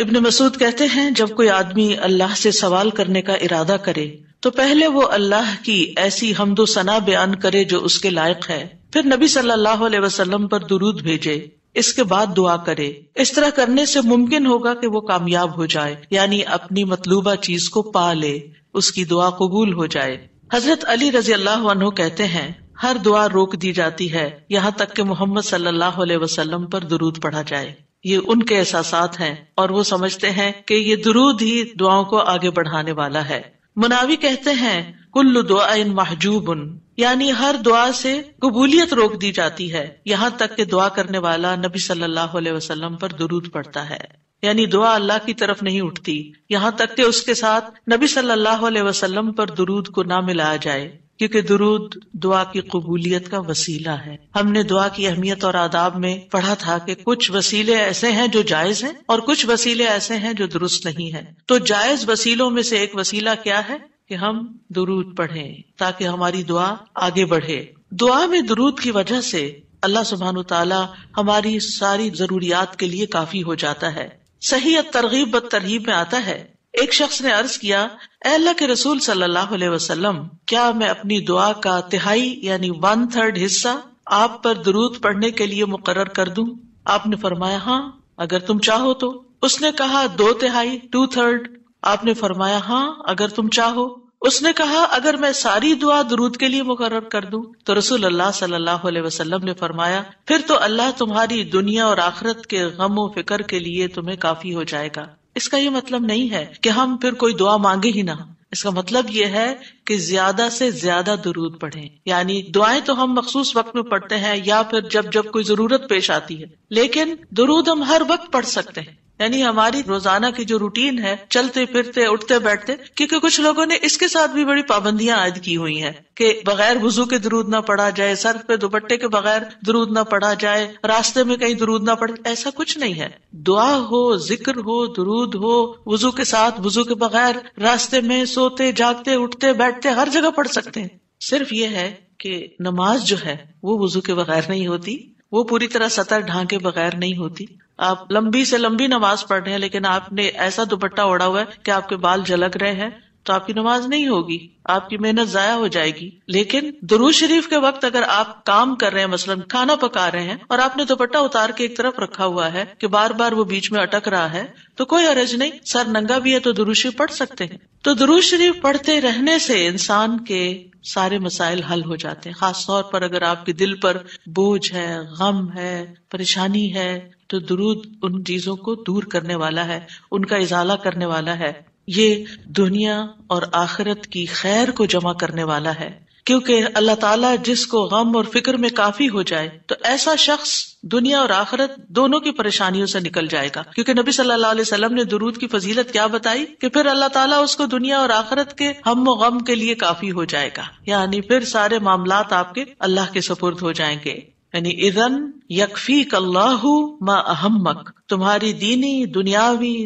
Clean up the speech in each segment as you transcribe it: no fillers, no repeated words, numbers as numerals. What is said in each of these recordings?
ابن مسعود کہتے ہیں جب کوئی آدمی اللہ سے سوال کرنے کا ارادہ کرے تو پہلے وہ اللہ کی ایسی حمد و ثنا بیان کرے جو اس کے لائق ہے، پھر نبی صلی اللہ علیہ وسلم پر درود بھیجے، اس کے بعد دعا کرے۔ اس طرح کرنے سے ممکن ہوگا کہ وہ کامیاب ہو جائے، یعنی اپنی مطلوبہ چیز کو پا لے، اس کی دعا قبول ہو جائے۔ حضرت علی رضی اللہ عنہ کہتے ہیں ہر دعا روک دی جاتی ہے یہاں تک کہ محمد صلی اللہ علیہ وسلم پر درود پڑھا جائے۔ یہ ان کے احساسات ہیں اور وہ سمجھتے ہیں کہ یہ درود ہی دعاؤں کو آگے بڑھانے والا ہے۔ مناوی کہتے ہیں کل دعاء محجوب، یعنی ہر دعا سے قبولیت روک دی جاتی ہے یہاں تک کہ دعا کرنے والا نبی صلی اللہ علیہ وسلم پر درود پڑھتا ہے، یعنی دعا اللہ کی طرف نہیں اٹھتی یہاں تک کہ اس کے ساتھ نبی صلی اللہ علیہ وسلم پر درود کو نہ ملایا جائے، کیونکہ درود دعا کی قبولیت کا وسیلہ ہے۔ ہم نے دعا کی اہمیت اور آداب میں پڑھا تھا کہ کچھ وسیلے ایسے ہیں جو جائز ہیں اور کچھ وسیلے ایسے ہیں جو درست نہیں ہیں۔ تو جائز وسیلوں میں سے ایک وسیلہ کیا ہے کہ ہم درود پڑھیں تاکہ ہماری دعا آگے بڑھے۔ دعا میں درود کی وجہ سے اللہ سبحانہ وتعالی ہماری ساری ضروریات کے لیے کافی ہو جاتا ہے۔ صحیح الترغیب والترہیب میں آتا ہے ایک شخص نے عرض کیا، اے اللہ کے رسول صلی اللہ علیہ وسلم، کیا میں اپنی دعا کا تہائی یعنی 1/3 حصہ آپ پر درود پڑھنے کے لیے مقرر کر دوں؟ آپ نے فرمایا ہاں اگر تم چاہو تو۔ اس نے کہا 2/3 2/3؟ آپ نے فرمایا ہاں اگر تم چاہو۔ اس نے کہا اگر میں ساری دعا درود کے لیے مقرر کر دوں؟ تو رسول اللہ صلی اللہ علیہ وسلم نے فرمایا پھر تو اللہ تمہاری دنیا اور آخرت کے غم و فکر کے لیے تمہیں کافی ہو جائے گا۔ اس کا یہ مطلب نہیں ہے کہ ہم پھر کوئی دعا مانگے ہی نہ، اس کا مطلب یہ ہے کہ زیادہ سے زیادہ درود پڑھیں، یعنی دعائیں تو ہم مخصوص وقت میں پڑھتے ہیں یا پھر جب کوئی ضرورت پیش آتی ہے، لیکن درود ہم ہر وقت پڑھ سکتے ہیں، یعنی ہماری روزانہ کی جو روٹین ہے، چلتے پھرتے اٹھتے بیٹھتے، کیونکہ کچھ لوگوں نے اس کے ساتھ بھی بڑی پابندیاں عائد کی ہوئی ہیں کہ بغیر وضو کے درود نہ پڑھا جائے، سر پہ دوپٹے کے بغیر درود نہ پڑھا جائے، راستے میں کہیں درود نہ پڑھے۔ ایسا کچھ نہیں ہے، دعا ہو، ذکر ہو، درود ہو، وضو کے ساتھ، وضو کے بغیر، راستے میں، سوتے جاگتے اٹھتے بیٹھتے ہر جگہ پڑھ سکتے ہیں۔ صرف یہ ہے کہ نماز جو ہے وہ وضو کے بغیر نہیں ہوتی، وہ پوری طرح سطر ڈھانکے بغیر نہیں ہوتی۔ آپ لمبی سے لمبی نماز پڑھ رہے ہیں لیکن آپ نے ایسا دوپٹہ اوڑا ہوا ہے کہ آپ کے بال جھلک رہے ہیں تو آپ کی نماز نہیں ہوگی، آپ کی محنت ضائع ہو جائے گی۔ لیکن درود شریف کے وقت اگر آپ کام کر رہے ہیں، مثلا کھانا پکا رہے ہیں اور آپ نے دوپٹہ اتار کے ایک طرف رکھا ہوا ہے کہ بار بار وہ بیچ میں اٹک رہا ہے تو کوئی حرج نہیں، سر ننگا بھی ہے تو درود شریف پڑھ سکتے ہیں۔ تو درود شریف پڑھتے رہنے سے انسان کے سارے مسائل حل ہو جاتے ہیں، خاص طور پر اگر آپ کے دل پر بوجھ ہے، غم ہے، پریشانی ہے تو درود ان چیزوں کو دور کرنے والا ہے، ان کا ازالہ کرنے والا ہے۔ یہ دنیا اور آخرت کی خیر کو جمع کرنے والا ہے، کیونکہ اللہ تعالیٰ جس کو غم اور فکر میں کافی ہو جائے تو ایسا شخص دنیا اور آخرت دونوں کی پریشانیوں سے نکل جائے گا، کیونکہ نبی صلی اللہ علیہ وسلم نے درود کی فضیلت کیا بتائی کہ پھر اللہ تعالیٰ اس کو دنیا اور آخرت کے ہم و غم کے لیے کافی ہو جائے گا، یعنی پھر سارے معاملات آپ کے اللہ کے سپرد ہو جائیں گے۔ یعنی اذن یکفیک اللہ ما اہمک، تمہاری دینی، دنیاوی،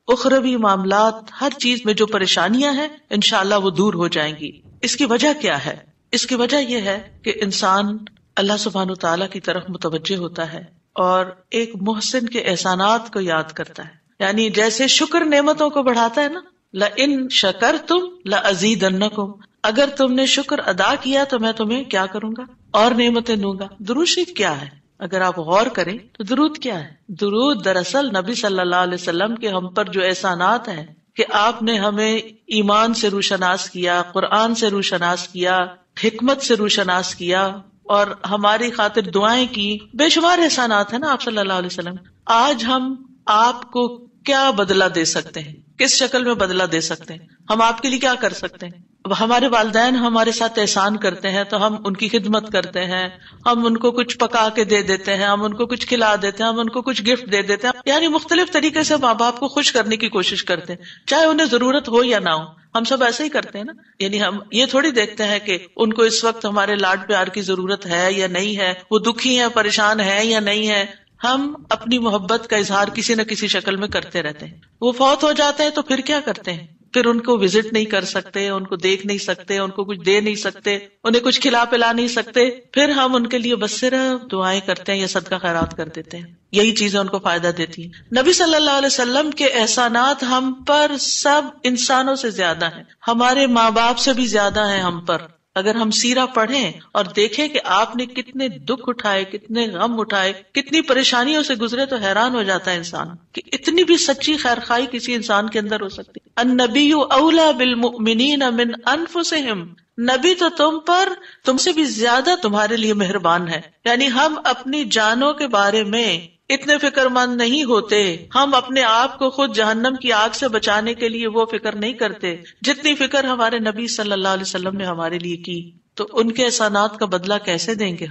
اخروی معاملات، ہر چیز میں جو پریشانیاں ہیں انشاءاللہ وہ دور ہو جائیں گی۔ اس کی وجہ کیا ہے؟ اس کی وجہ یہ ہے کہ انسان اللہ سبحانہ تعالیٰ کی طرف متوجہ ہوتا ہے اور ایک محسن کے احسانات کو یاد کرتا ہے، یعنی جیسے شکر نعمتوں کو بڑھاتا ہے نا، لَإِن شَكَرْتُمْ لَأَزِيدَنَّكُمْ، اگر تم نے شکر ادا کیا تو میں تمہیں کیا کروں گا؟ اور نعمتیں دوں گا۔ درود شریف کیا ہے؟ اگر آپ غور کریں تو درود کیا ہے؟ درود دراصل نبی صلی اللہ علیہ وسلم کے ہم پر جو احسانات ہیں کہ آپ نے ہمیں ایمان سے روشناس کیا، قرآن سے روشناس کیا، حکمت سے روشناس کیا اور ہماری خاطر دعائیں کی، بے شمار احسانات ہیں نا آپ صلی اللہ علیہ وسلم۔ آج ہم آپ کو کیا بدلہ دے سکتے ہیں؟ کس شکل میں بدلہ دے سکتے ہیں؟ ہم آپ کے لیے کیا کر سکتے ہیں؟ ہمارے والدین ہمارے ساتھ احسان کرتے ہیں تو ہم ان کی خدمت کرتے ہیں، ہم ان کو کچھ پکا کے دے دیتے ہیں، ہم ان کو کچھ کھلا دیتے ہیں، ہم ان کو کچھ گفٹ دے دیتے ہیں، یعنی مختلف طریقے سے ماں باپ کو خوش کرنے کی کوشش کرتے ہیں، چاہے انہیں ضرورت ہو یا نہ ہو۔ ہم سب ایسے ہی کرتے ہیں نا، یعنی ہم یہ تھوڑی دیکھتے ہیں کہ ان کو اس وقت ہمارے لاڈ پیار کی ضرورت ہے یا نہیں ہے، وہ دکھی ہیں، پریشان ہے یا نہیں ہے۔ ہم اپنی محبت کا اظہار کسی نہ کسی شکل میں کرتے رہتے ہیں۔ وہ فوت ہو جاتے ہیں تو پھر کیا کرتے ہیں؟ پھر ان کو وزٹ نہیں کر سکتے، ان کو دیکھ نہیں سکتے، ان کو کچھ دے نہیں سکتے، انہیں کچھ کھلا پلا نہیں سکتے، پھر ہم ان کے لیے بس صرف دعائیں کرتے ہیں یا صدقہ خیرات کر دیتے ہیں. یہی چیزیں ان کو فائدہ دیتی ہیں. نبی صلی اللہ علیہ وسلم کے احسانات ہم پر سب انسانوں سے زیادہ ہیں، ہمارے ماں باپ سے بھی زیادہ ہیں ہم پر. اگر ہم سیرہ پڑھیں اور دیکھیں کہ آپ نے کتنے دکھ اٹھائے، کتنے غم اٹھائے، کتنی پریشانیوں سے گزرے، تو حیران ہو جاتا ہے انسان کہ اتنی بھی سچی خیرخواہی کسی انسان کے اندر ہو سکتی. النبی اولی بالمؤمنین من انفسہم، نبی تو تم سے بھی زیادہ تمہارے لیے مہربان ہے. یعنی ہم اپنی جانوں کے بارے میں اتنے فکر مند نہیں ہوتے، ہم اپنے آپ کو خود جہنم کی آگ سے بچانے کے لیے وہ فکر نہیں کرتے جتنی فکر ہمارے نبی صلی اللہ علیہ وسلم نے ہمارے لیے کی. تو ان کے احسانات کا بدلہ کیسے دیں گے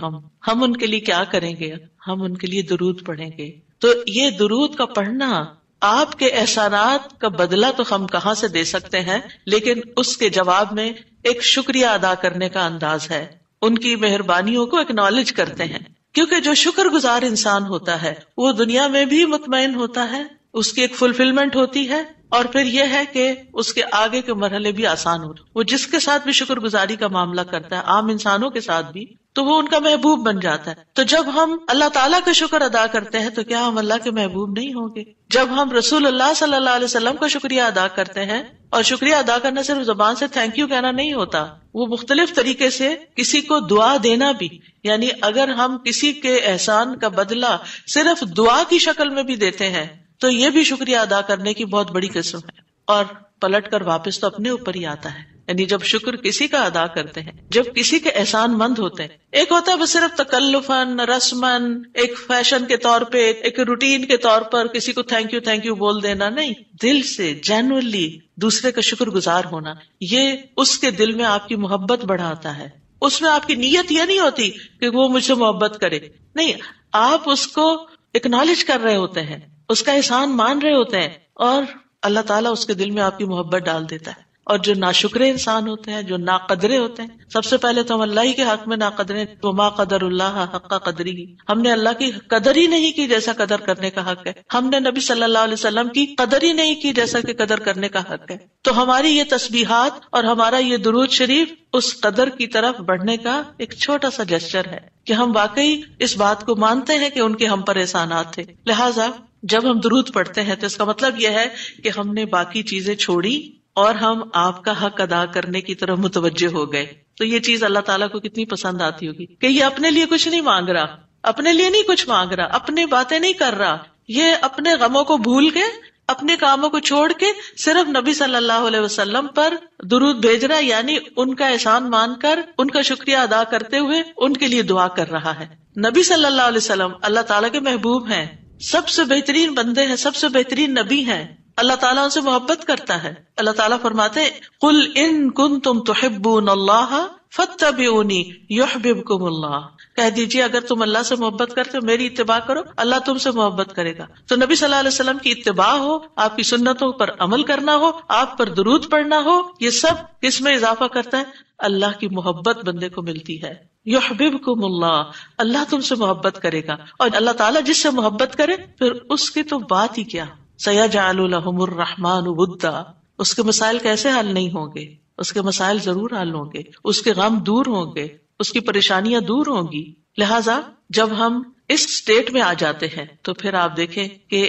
ہم ان کے لیے کیا کریں گے؟ ہم ان کے لیے درود پڑھیں گے. تو یہ درود کا پڑھنا آپ کے احسانات کا بدلہ تو ہم کہاں سے دے سکتے ہیں، لیکن اس کے جواب میں ایک شکریہ ادا کرنے کا انداز ہے. ان کی مہربانیوں کو ایکنالج کرتے ہیں، کیونکہ جو شکر گزار انسان ہوتا ہے وہ دنیا میں بھی مطمئن ہوتا ہے، اس کی ایک فلفلمنٹ ہوتی ہے، اور پھر یہ ہے کہ اس کے آگے کے مرحلے بھی آسان ہوتے. وہ جس کے ساتھ بھی شکر گزاری کا معاملہ کرتا ہے، عام انسانوں کے ساتھ بھی، تو وہ ان کا محبوب بن جاتا ہے. تو جب ہم اللہ تعالیٰ کا شکر ادا کرتے ہیں تو کیا ہم اللہ کے محبوب نہیں ہوں گے؟ جب ہم رسول اللہ صلی اللہ علیہ وسلم کا شکریہ ادا کرتے ہیں، اور شکریہ ادا کرنا صرف زبان سے تھینک یو کہنا نہیں ہوتا، وہ مختلف طریقے سے کسی کو دعا دینا بھی. یعنی اگر ہم کسی کے احسان کا بدلہ صرف دعا کی شکل میں بھی دیتے ہیں تو یہ بھی شکریہ ادا کرنے کی بہت بڑی قسم ہے. اور پلٹ کر واپس تو اپنے اوپر ہی آتا ہے. یعنی جب شکر کسی کا ادا کرتے ہیں، جب کسی کے احسان مند ہوتے ہیں، ایک ہوتا ہے بس صرف تکلفاً رسماً ایک فیشن کے طور پہ، ایک روٹین کے طور پر کسی کو تھینک یو بول دینا، نہیں، دل سے جینوئنلی دوسرے کا شکر گزار ہونا، یہ اس کے دل میں آپ کی محبت بڑھاتا ہے. اس میں آپ کی نیت یہ نہیں ہوتی کہ وہ مجھ سے محبت کرے، نہیں، آپ اس کو اکنالج کر رہے ہوتے ہیں، اس کا احسان مان رہے ہوتے ہیں، اور اللہ تعالیٰ اس کے دل میں آپ کی محبت ڈال دیتا ہے. اور جو ناشکرے انسان ہوتے ہیں، جو ناقدرے ہوتے ہیں، سب سے پہلے تو ہم اللہ ہی کے حق میں ناقدرے، وما قدر اللہ حق قدری، ہم نے اللہ کی قدر ہی نہیں کی جیسا قدر کرنے کا حق ہے. ہم نے نبی صلی اللہ علیہ وسلم کی قدر ہی نہیں کی جیسا کہ قدر کرنے کا حق ہے. تو ہماری یہ تسبیحات اور ہمارا یہ درود شریف اس قدر کی طرف بڑھنے کا ایک چھوٹا سا جسچر ہے کہ ہم واقعی اس بات کو مانتے ہیں کہ ان کے ہم پر احسانات تھے. لہٰذا جب ہم درود پڑھتے ہیں تو اس کا مطلب یہ ہے کہ ہم نے باقی چیزیں چھوڑی اور ہم آپ کا حق ادا کرنے کی طرف متوجہ ہو گئے. تو یہ چیز اللہ تعالیٰ کو کتنی پسند آتی ہوگی کہ یہ اپنے لیے کچھ نہیں مانگ رہا، اپنے لیے نہیں کچھ مانگ رہا، اپنی باتیں نہیں کر رہا، یہ اپنے غموں کو بھول کے، اپنے کاموں کو چھوڑ کے صرف نبی صلی اللہ علیہ وسلم پر درود بھیج رہا، یعنی ان کا احسان مان کر ان کا شکریہ ادا کرتے ہوئے ان کے لیے دعا کر رہا ہے. نبی صلی اللہ علیہ وسلم اللہ تعالیٰ کے محبوب ہیں، سب سے بہترین بندے ہیں، سب سے بہترین نبی ہیں. اللہ تعالیٰ ان سے محبت کرتا ہے. اللہ تعالیٰ فرماتے قل ان کنتم تحبون اللہ فاتبعونی یحببکم اللہ، کہہ دیجیے اگر تم اللہ سے محبت کرتے ہو میری اتباع کرو، اللہ تم سے محبت کرے گا. تو نبی صلی اللہ علیہ وسلم کی اتباع ہو، آپ کی سنتوں پر عمل کرنا ہو، آپ پر درود پڑھنا ہو، یہ سب کس میں اضافہ کرتا ہے؟ اللہ کی محبت بندے کو ملتی ہے. یحببکم اللہ، اللہ تم سے محبت کرے گا. اور اللہ تعالیٰ جس سے محبت کرے پھر اس کی تو بات ہی کیا، سیجعل لهم الرحمن ودا، اس کے مسائل کیسے حل نہیں ہوں گے؟ اس کے مسائل ضرور حل ہوں گے، اس کے غم دور ہوں گے، اس کی پریشانیاں دور ہوں گی. لہٰذا جب ہم اس سٹیٹ میں آ جاتے ہیں تو پھر آپ دیکھیں کہ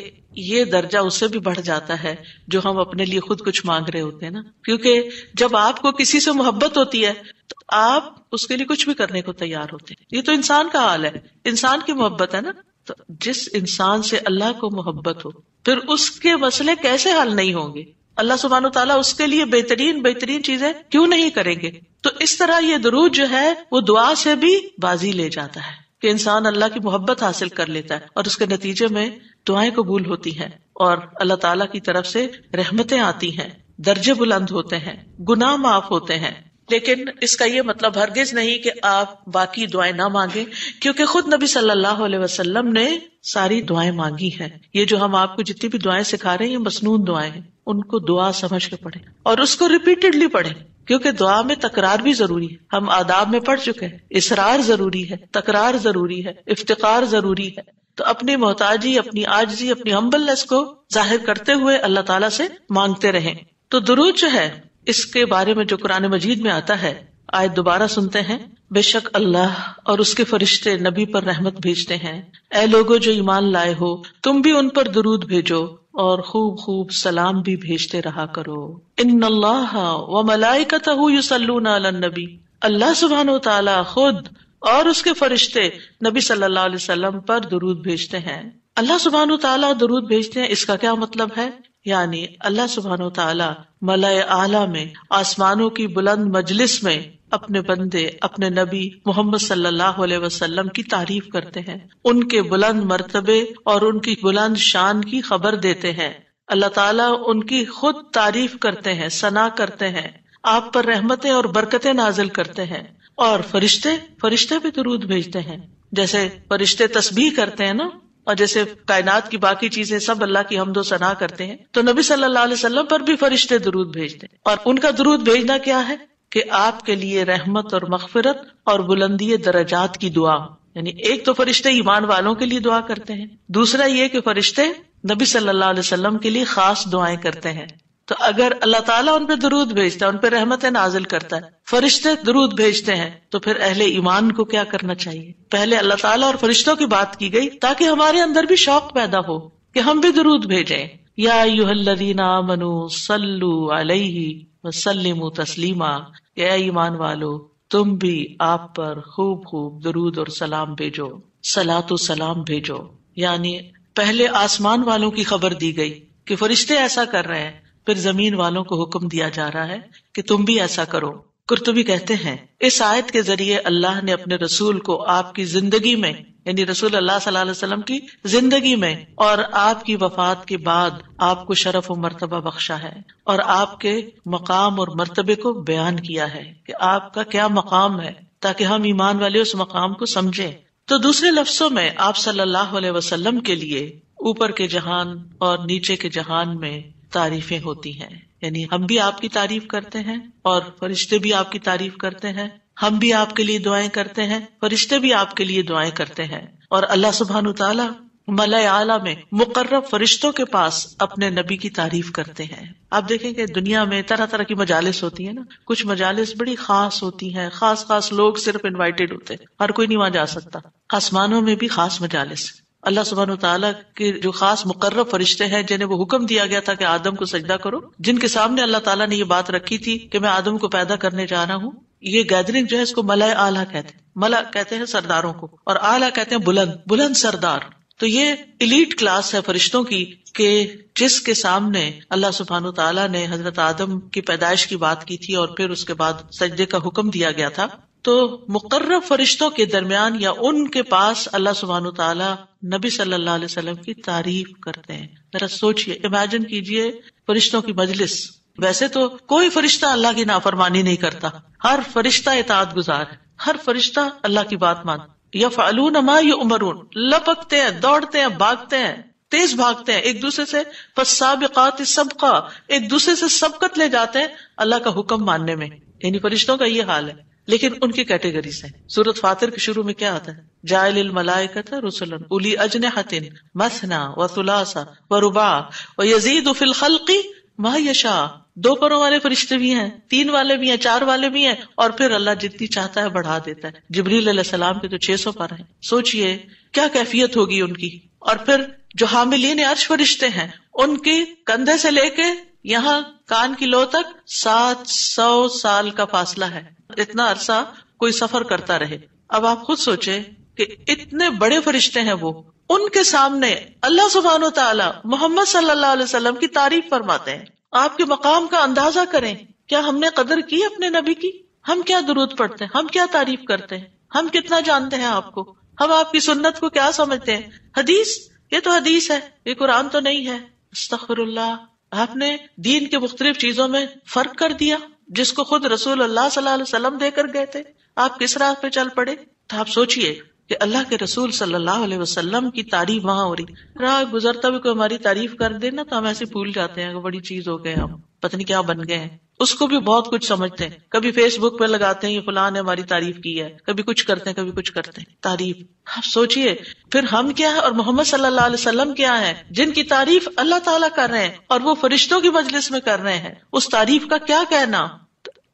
یہ درجہ اس سے بھی بڑھ جاتا ہے جو ہم اپنے لیے خود کچھ مانگ رہے ہوتے ہیں نا. کیونکہ جب آپ کو کسی سے محبت ہوتی ہے تو آپ اس کے لیے کچھ بھی کرنے کو تیار ہوتے ہیں. یہ تو انسان کا حال ہے، انسان کی محبت ہے نا. تو جس انسان سے اللہ کو محبت ہو پھر اس کے مسئلے کیسے حل نہیں ہوں گے؟ اللہ سبحانہ وتعالیٰ اس کے لیے بہترین چیزیں کیوں نہیں کریں گے؟ تو اس طرح یہ درود جو ہے وہ دعا سے بھی بازی لے جاتا ہے کہ انسان اللہ کی محبت حاصل کر لیتا ہے، اور اس کے نتیجے میں دعائیں قبول ہوتی ہیں اور اللہ تعالیٰ کی طرف سے رحمتیں آتی ہیں، درجے بلند ہوتے ہیں، گناہ معاف ہوتے ہیں. لیکن اس کا یہ مطلب ہرگز نہیں کہ آپ باقی دعائیں نہ مانگیں، کیونکہ خود نبی صلی اللہ علیہ وسلم نے ساری دعائیں مانگی ہیں. یہ جو ہم آپ کو جتنی بھی دعائیں سکھا رہے ہیں یہ مسنون دعائیں ہیں، ان کو دعا سمجھ کے پڑھیں اور اس کو ریپیٹڈلی پڑھیں، کیونکہ دعا میں تکرار بھی ضروری ہے. ہم آداب میں پڑھ چکے ہیں، اصرار ضروری ہے، تکرار ضروری ہے، افتقار ضروری ہے. تو اپنی محتاجی، اپنی عاجزی، اپنی ہمبلنس کو ظاہر کرتے ہوئے اللہ تعالیٰ سے مانگتے رہیں. تو درود جو ہے اس کے بارے میں جو قرآن مجید میں آتا ہے، آیت دوبارہ سنتے ہیں، بے شک اللہ اور اس کے فرشتے نبی پر رحمت بھیجتے ہیں، اے لوگو جو ایمان لائے ہو تم بھی ان پر درود بھیجو اور خوب خوب سلام بھی بھیجتے رہا کرو۔ ان اللہ وملائکتہ یصلون علی النبی، اللہ سبحانہ وتعالی خود اور اس کے فرشتے نبی صلی اللہ علیہ وسلم پر درود بھیجتے ہیں۔ اللہ سبحانہ وتعالی درود بھیجتے ہیں، اس کا کیا مطلب ہے؟ یعنی اللہ سبحانہ وتعالی ملائے اعلیٰ میں، آسمانوں کی بلند مجلس میں اپنے بندے، اپنے نبی محمد صلی اللہ علیہ وسلم کی تعریف کرتے ہیں، ان کے بلند مرتبے اور ان کی بلند شان کی خبر دیتے ہیں۔ اللہ تعالیٰ ان کی خود تعریف کرتے ہیں، ثنا کرتے ہیں، آپ پر رحمتیں اور برکتیں نازل کرتے ہیں۔ اور فرشتے بھی درود بھیجتے ہیں، جیسے فرشتے تسبیح کرتے ہیں نا، اور جیسے کائنات کی باقی چیزیں سب اللہ کی حمد و ثنا کرتے ہیں، تو نبی صلی اللہ علیہ وسلم پر بھی فرشتے درود بھیجتے ہیں۔ اور ان کا درود بھیجنا کیا ہے کہ آپ کے لیے رحمت اور مغفرت اور بلندی درجات کی دعا، یعنی ایک تو فرشتے ایمان والوں کے لیے دعا کرتے ہیں، دوسرا یہ کہ فرشتے نبی صلی اللہ علیہ وسلم کے لیے خاص دعائیں کرتے ہیں۔ تو اگر اللہ تعالیٰ ان پہ درود بھیجتا ہے، ان پہ رحمتیں نازل کرتا ہے، فرشتے درود بھیجتے ہیں، تو پھر اہل ایمان کو کیا کرنا چاہیے؟ پہلے اللہ تعالیٰ اور فرشتوں کی بات کی گئی تاکہ ہمارے اندر بھی شوق پیدا ہو کہ ہم بھی درود بھیجیں۔ یا ایھا الذین آمنوا صلوا علیہ وسلموا تسلیما، اے ایمان والو تم بھی آپ پر خوب خوب درود اور سلام بھیجو، صلاۃ و سلام بھیجو۔ یعنی پہلے آسمان والوں کی خبر دی گئی کہ فرشتے ایسا کر رہے ہیں، پھر زمین والوں کو حکم دیا جا رہا ہے کہ تم بھی ایسا کرو۔ قرطبی کہتے ہیں اس آیت کے ذریعے اللہ نے اپنے رسول کو آپ کی زندگی میں، یعنی رسول اللہ صلی اللہ علیہ وسلم کی زندگی میں اور آپ کی وفات کے بعد آپ کو شرف و مرتبہ بخشا ہے، اور آپ کے مقام اور مرتبے کو بیان کیا ہے کہ آپ کا کیا مقام ہے، تاکہ ہم ایمان والے اس مقام کو سمجھیں۔ تو دوسرے لفظوں میں آپ صلی اللہ علیہ وسلم کے لیے اوپر کے جہان اور نیچے کے جہان میں تعریفیں ہوتی ہیں، یعنی ہم بھی آپ کی تعریف کرتے ہیں اور فرشتے بھی آپ کی تعریف کرتے ہیں، ہم بھی آپ کے لیے دعائیں کرتے ہیں، فرشتے بھی آپ کے لیے دعائیں کرتے ہیں، اور اللہ سبحانہ وتعالی ملائے اعلیٰ میں مقرب فرشتوں کے پاس اپنے نبی کی تعریف کرتے ہیں۔ آپ دیکھیں کہ دنیا میں طرح طرح کی مجالس ہوتی ہیں نا، کچھ مجالس بڑی خاص ہوتی ہیں، خاص لوگ صرف انوائٹیڈ ہوتے ہیں، ہر کوئی نہیں وہاں جا سکتا۔ آسمانوں میں بھی خاص مجالس، اللہ سبحانہ وتعالیٰ کے جو خاص مقرب فرشتے ہیں جنہیں وہ حکم دیا گیا تھا کہ آدم کو سجدہ کرو، جن کے سامنے اللہ تعالیٰ نے یہ بات رکھی تھی کہ میں آدم کو پیدا کرنے جا رہا ہوں۔ یہ گیدرنگ جو ہے اس کو ملائے اعلیٰ کہتے ہیں، ملا کہتے ہیں سرداروں کو، اور اعلیٰ کہتے ہیں بلند سردار۔ تو یہ ایلیٹ کلاس ہے فرشتوں کی کہ جس کے سامنے اللہ سبحانہ وتعالیٰ نے حضرت آدم کی پیدائش کی بات کی تھی اور پھر اس کے بعد سجدے کا حکم دیا گیا تھا، تو مقرب فرشتوں کے درمیان یا ان کے پاس اللہ سبحانہ وتعالیٰ نبی صلی اللہ علیہ وسلم کی تعریف کرتے ہیں۔ ذرا سوچئے، امیجن کیجئے فرشتوں کی مجلس۔ ویسے تو کوئی فرشتہ اللہ کی نافرمانی نہیں کرتا، ہر فرشتہ اطاعت گزار ہے، ہر فرشتہ اللہ کی بات مانتا، یفعلون ما یؤمرون، لپکتے ہیں، دوڑتے ہیں، بھاگتے ہیں، تیز بھاگتے ہیں، ایک دوسرے سے فالسابقات سبقا، ایک دوسرے سے سبقت لے جاتے ہیں اللہ کا حکم ماننے میں۔ یعنی فرشتوں کا یہ حال ہے، لیکن ان کی کیٹیگریز ہیں۔ سورۃ فاطر کے شروع میں کیا آتا ہے؟ جاعل الملائکۃ رسلا اولی اجنحۃ مثنی وثلاث ورباع ویزید فی الخلق ما یشاء۔ 2 پروں والے فرشتے بھی ہیں، 3 والے بھی ہیں، 4 والے بھی ہیں، اور پھر اللہ جتنی چاہتا ہے بڑھا دیتا ہے۔ جبریل علیہ السلام کے تو 600 پر ہیں، سوچئے کیا کیفیت ہوگی ان کی۔ اور پھر جو حاملین عرش فرشتے ہیں، ان کے کندھے سے لے کے یہاں کان کی لو تک 700 سال کا فاصلہ ہے، اتنا عرصہ کوئی سفر کرتا رہے۔ اب آپ خود سوچیں کہ اتنے بڑے فرشتے ہیں وہ، ان کے سامنے اللہ سبحانہ وتعالی محمد صلی اللہ علیہ وسلم کی تعریف فرماتے ہیں۔ آپ کے مقام کا اندازہ کریں، کیا ہم نے قدر کی اپنے نبی کی؟ ہم کیا درود پڑھتے ہیں، ہم کیا تعریف کرتے ہیں، ہم کتنا جانتے ہیں آپ کو، ہم آپ کی سنت کو کیا سمجھتے ہیں؟ حدیث، یہ تو حدیث ہے، یہ قرآن تو نہیں ہے۔ استغفر اللہ، آپ نے دین کے مختلف چیزوں میں فرق کر دیا جس کو خود رسول اللہ صلی اللہ علیہ وسلم دے کر گئے تھے، آپ کس راہ پہ چل پڑے؟ تو آپ سوچئے کہ اللہ کے رسول صلی اللہ علیہ وسلم کی تعریف وہاں ہو رہی، راہ گزرتا بھی کوئی ہماری تعریف کر دے نا تو ہم ایسے بھول جاتے ہیں کہ بڑی چیز ہو گئے، ہم پتہ نہیں کیا بن گئے ہیں۔ اس کو بھی بہت کچھ سمجھتے ہیں. کبھی فیس بک پہ لگاتے ہیں یہ فلاں نے ہماری تعریف کی ہے، کبھی کچھ کرتے ہیں کبھی کچھ کرتے ہیں تعریف. آپ سوچئے پھر ہم کیا ہے اور محمد صلی اللہ علیہ وسلم کیا ہے جن کی تعریف اللہ تعالیٰ کر رہے ہیں اور وہ فرشتوں کی مجلس میں کر رہے ہیں. اس تعریف کا کیا کہنا.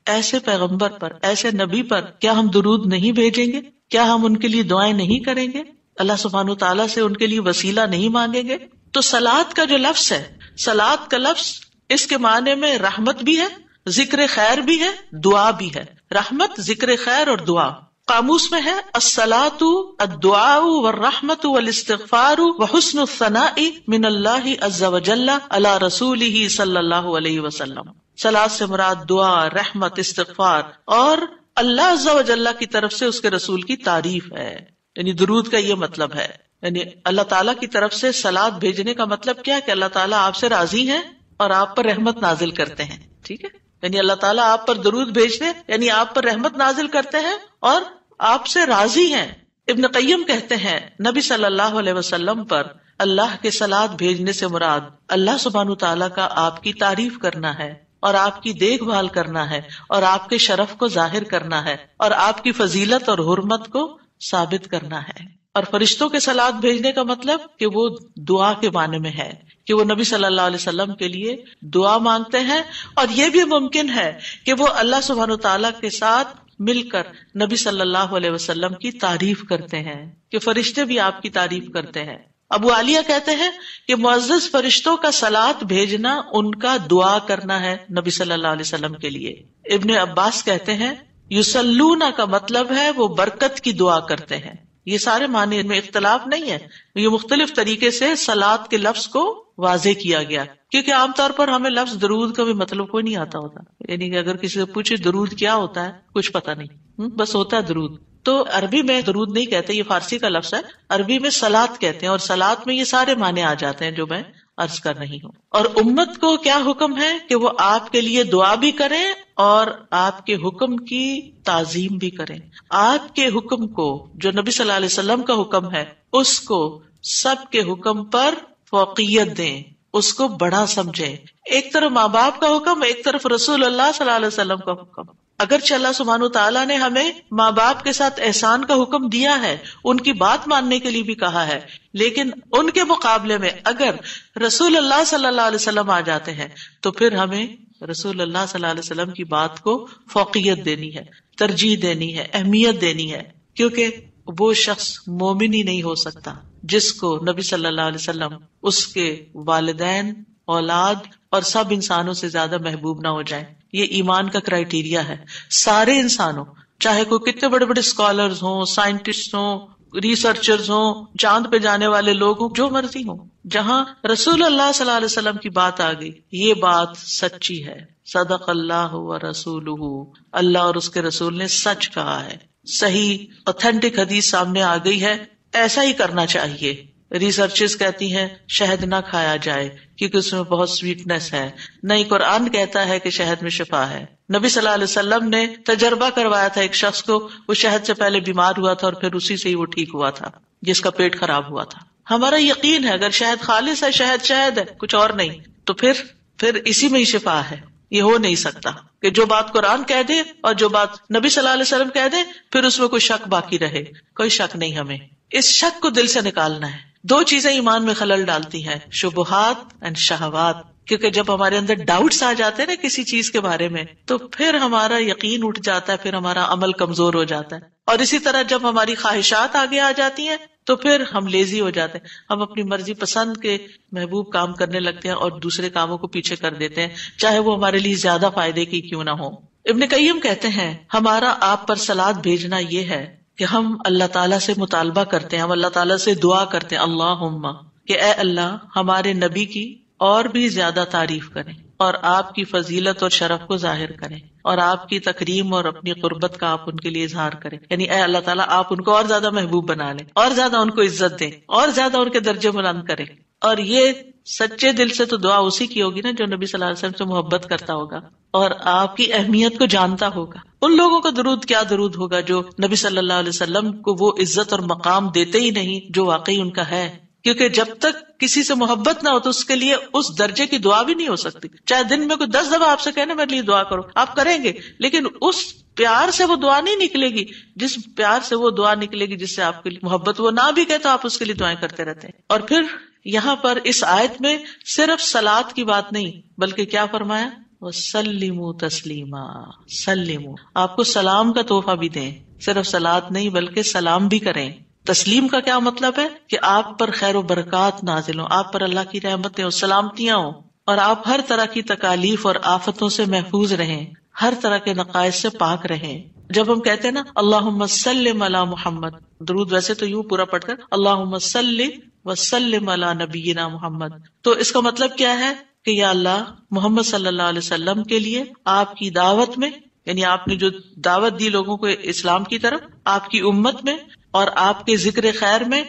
ایسے پیغمبر پر، ایسے نبی پر کیا ہم درود نہیں بھیجیں گے؟ کیا ہم ان کے لیے دعائیں نہیں کریں گے؟ اللہ سبحانہ تعالیٰ سے ان کے لیے وسیلہ نہیں مانگیں گے؟ تو صلاۃ کا جو لفظ ہے، صلاۃ کا لفظ اس کے معنی میں رحمت بھی ہے، ذکر خیر بھی ہے، دعا بھی ہے. رحمت، ذکر خیر اور دعا. قاموس میں ہے الصلاۃ الدعاء والرحمت والاستغفار وحسن الثناء من اللہ عز وجل علی رسولہ صلی اللہ علیہ وسلم. صلاۃ سے مراد دعا، رحمت، استغفار اور اللہ عز وجل کی طرف سے اس کے رسول کی تعریف ہے. یعنی درود کا یہ مطلب ہے. یعنی اللہ تعالیٰ کی طرف سے صلاۃ بھیجنے کا مطلب کیا کہ اللہ تعالیٰ آپ سے راضی ہیں اور آپ پر رحمت نازل کرتے ہیں. ٹھیک ہے، یعنی اللہ تعالیٰ آپ پر درود بھیجتے یعنی آپ پر رحمت نازل کرتے ہیں اور آپ سے راضی ہیں. ابن قیم کہتے ہیں نبی صلی اللہ علیہ وسلم پر اللہ کے صلاۃ بھیجنے سے مراد اللہ سبحانہ تعالیٰ کا آپ کی تعریف کرنا ہے اور آپ کی دیکھ بھال کرنا ہے اور آپ کے شرف کو ظاہر کرنا ہے اور آپ کی فضیلت اور حرمت کو ثابت کرنا ہے. اور فرشتوں کے صلاۃ بھیجنے کا مطلب کہ وہ دعا کے معنی میں ہے کہ وہ نبی صلی اللہ علیہ وسلم کے لیے دعا مانگتے ہیں. اور یہ بھی ممکن ہے کہ وہ اللہ سبحانہ تعالیٰ کے ساتھ مل کر نبی صلی اللہ علیہ وسلم کی تعریف کرتے ہیں کہ فرشتے بھی آپ کی تعریف کرتے ہیں. ابو عالیہ کہتے ہیں کہ معزز فرشتوں کا صلاۃ بھیجنا ان کا دعا کرنا ہے نبی صلی اللہ علیہ وسلم کے لیے. ابن عباس کہتے ہیں یصلون کا مطلب ہے وہ برکت کی دعا کرتے ہیں. یہ سارے معنی میں اختلاف نہیں ہے، یہ مختلف طریقے سے صلاۃ کے لفظ کو واضح کیا گیا. کیونکہ عام طور پر ہمیں لفظ درود کا بھی مطلب کوئی نہیں آتا ہوتا. یعنی کہ اگر کسی سے پوچھے درود کیا ہوتا ہے کچھ پتا نہیں، بس ہوتا ہے درود. تو عربی میں درود نہیں کہتے، یہ فارسی کا لفظ ہے. عربی میں صلاۃ کہتے ہیں اور صلاۃ میں یہ سارے معنی آ جاتے ہیں جو میں عرض کر رہی ہوں. اور امت کو کیا حکم ہے کہ وہ آپ کے لیے دعا بھی کریں اور آپ کے حکم کی تعظیم بھی کریں. آپ کے حکم کو جو نبی صلی اللہ علیہ وسلم کا حکم ہے اس کو سب کے حکم پر فوقیت دیں، اس کو بڑا سمجھیں. ایک طرف ماں باپ کا حکم، ایک طرف رسول اللہ صلی اللہ علیہ وسلم کا حکم. اگرچہ اللہ سبحانہ تعالیٰ نے ہمیں ماں باپ کے ساتھ احسان کا حکم دیا ہے، ان کی بات ماننے کے لیے بھی کہا ہے، لیکن ان کے مقابلے میں اگر رسول اللہ صلی اللہ علیہ وسلم آ جاتے ہیں تو پھر ہمیں رسول اللہ صلی اللہ علیہ وسلم کی بات کو فوقیت دینی ہے، ترجیح دینی ہے، اہمیت دینی ہے. کیونکہ وہ شخص مومن ہی نہیں ہو سکتا جس کو نبی صلی اللہ علیہ وسلم اس کے والدین، اولاد اور سب انسانوں سے زیادہ محبوب نہ ہو جائے. یہ ایمان کا کرائیٹیریا ہے. سارے انسانوں، چاہے کوئی کتنے بڑے بڑے اسکالرز ہوں، سائنٹسٹ ہوں، ریسرچرز ہوں، چاند پہ جانے والے لوگ ہوں، جو مرضی ہوں، جہاں رسول اللہ صلی اللہ علیہ وسلم کی بات آ گئی یہ بات سچی ہے. صدق اللہ و رسولہ، اللہ اور اس کے رسول نے سچ کہا ہے. صحیح اوتھینٹک حدیث سامنے آ گئی ہے، ایسا ہی کرنا چاہیے. ریسرچز کہتی ہیں شہد نہ کھایا جائے کیونکہ اس میں بہت سویٹنس ہے. نہیں، قرآن کہتا ہے کہ شہد میں شفا ہے. نبی صلی اللہ علیہ وسلم نے تجربہ کروایا تھا ایک شخص کو، وہ شہد سے پہلے بیمار ہوا تھا اور پھر اسی سے ہی وہ ٹھیک ہوا تھا جس کا پیٹ خراب ہوا تھا. ہمارا یقین ہے اگر شہد خالص ہے، شہد ہے، کچھ اور نہیں، تو پھر اسی میں ہی شفا ہے. یہ ہو نہیں سکتا کہ جو بات قرآن کہہ دے اور جو بات نبی صلی اللہ علیہ وسلم کہہ دے پھر اس میں کوئی شک باقی رہے. کوئی شک نہیں. ہمیں اس شک کو دل سے نکالنا ہے. دو چیزیں ایمان میں خلل ڈالتی ہیں، شبہات اینڈ شہوات. کیونکہ جب ہمارے اندر ڈاؤٹس آ جاتے ہیں نا کسی چیز کے بارے میں تو پھر ہمارا یقین اٹھ جاتا ہے، پھر ہمارا عمل کمزور ہو جاتا ہے. اور اسی طرح جب ہماری خواہشات آگے آ جاتی ہیں تو پھر ہم لیزی ہو جاتے ہیں، ہم اپنی مرضی پسند کے محبوب کام کرنے لگتے ہیں اور دوسرے کاموں کو پیچھے کر دیتے ہیں، چاہے وہ ہمارے لیے زیادہ فائدے کی کیوں نہ ہو. ابن قیم کہتے ہیں ہمارا آپ پر صلاۃ بھیجنا یہ ہے کہ ہم اللہ تعالیٰ سے مطالبہ کرتے ہیں، ہم اللہ تعالیٰ سے دعا کرتے ہیں، اللہم، کہ اے اللہ ہمارے نبی کی اور بھی زیادہ تعریف کریں اور آپ کی فضیلت اور شرف کو ظاہر کریں اور آپ کی تکریم اور اپنی قربت کا آپ ان کے لیے اظہار کریں. یعنی اے اللہ تعالیٰ آپ ان کو اور زیادہ محبوب بنا لیں اور زیادہ ان کو عزت دیں اور زیادہ ان کے درجے بلند کریں. اور یہ سچے دل سے تو دعا اسی کی ہوگی نا جو نبی صلی اللہ علیہ وسلم سے محبت کرتا ہوگا اور آپ کی اہمیت کو جانتا ہوگا. ان لوگوں کا درود کیا درود ہوگا جو نبی صلی اللہ علیہ وسلم کو وہ عزت اور مقام دیتے ہی نہیں جو واقعی ان کا ہے. کیونکہ جب تک کسی سے محبت نہ ہو تو اس کے لیے اس درجے کی دعا بھی نہیں ہو سکتی. چاہے دن میں کوئی 10 دفعہ آپ سے کہنا میرے لیے دعا کرو، آپ کریں گے، لیکن اس پیار سے وہ دعا نہیں نکلے گی جس پیار سے وہ دعا نکلے گی جس سے آپ کے لیے محبت. وہ نہ بھی کہے تو آپ اس کے لیے دعائیں کرتے رہتے ہیں. اور پھر یہاں پر اس آیت میں صرف صلاۃ کی بات نہیں بلکہ کیا فرمایا؟ وَسَلِّمُوا تَسْلِيمًا. سلموا، آپ کو سلام کا تحفہ بھی دیں، صرف صلاۃ نہیں بلکہ سلام بھی کریں. تسلیم کا کیا مطلب ہے؟ کہ آپ پر خیر و برکات نازل ہوں، آپ پر اللہ کی رحمتیں ہوں، سلامتیاں ہوں، اور آپ ہر طرح کی تکالیف اور آفتوں سے محفوظ رہیں، ہر طرح کے نقائص سے پاک رہیں. جب ہم کہتے ہیں نا اللہم صلی علی محمد، درود ویسے تو یوں پورا پڑھ کر اللہم صلی وسلم علی نبینا محمد، تو اس کا مطلب کیا ہے کہ یا اللہ محمد صلی اللہ علیہ وسلم کے لیے آپ کی دعوت میں، یعنی آپ نے جو دعوت دی لوگوں کو اسلام کی طرف، آپ کی امت میں اور آپ کے ذکر خیر میں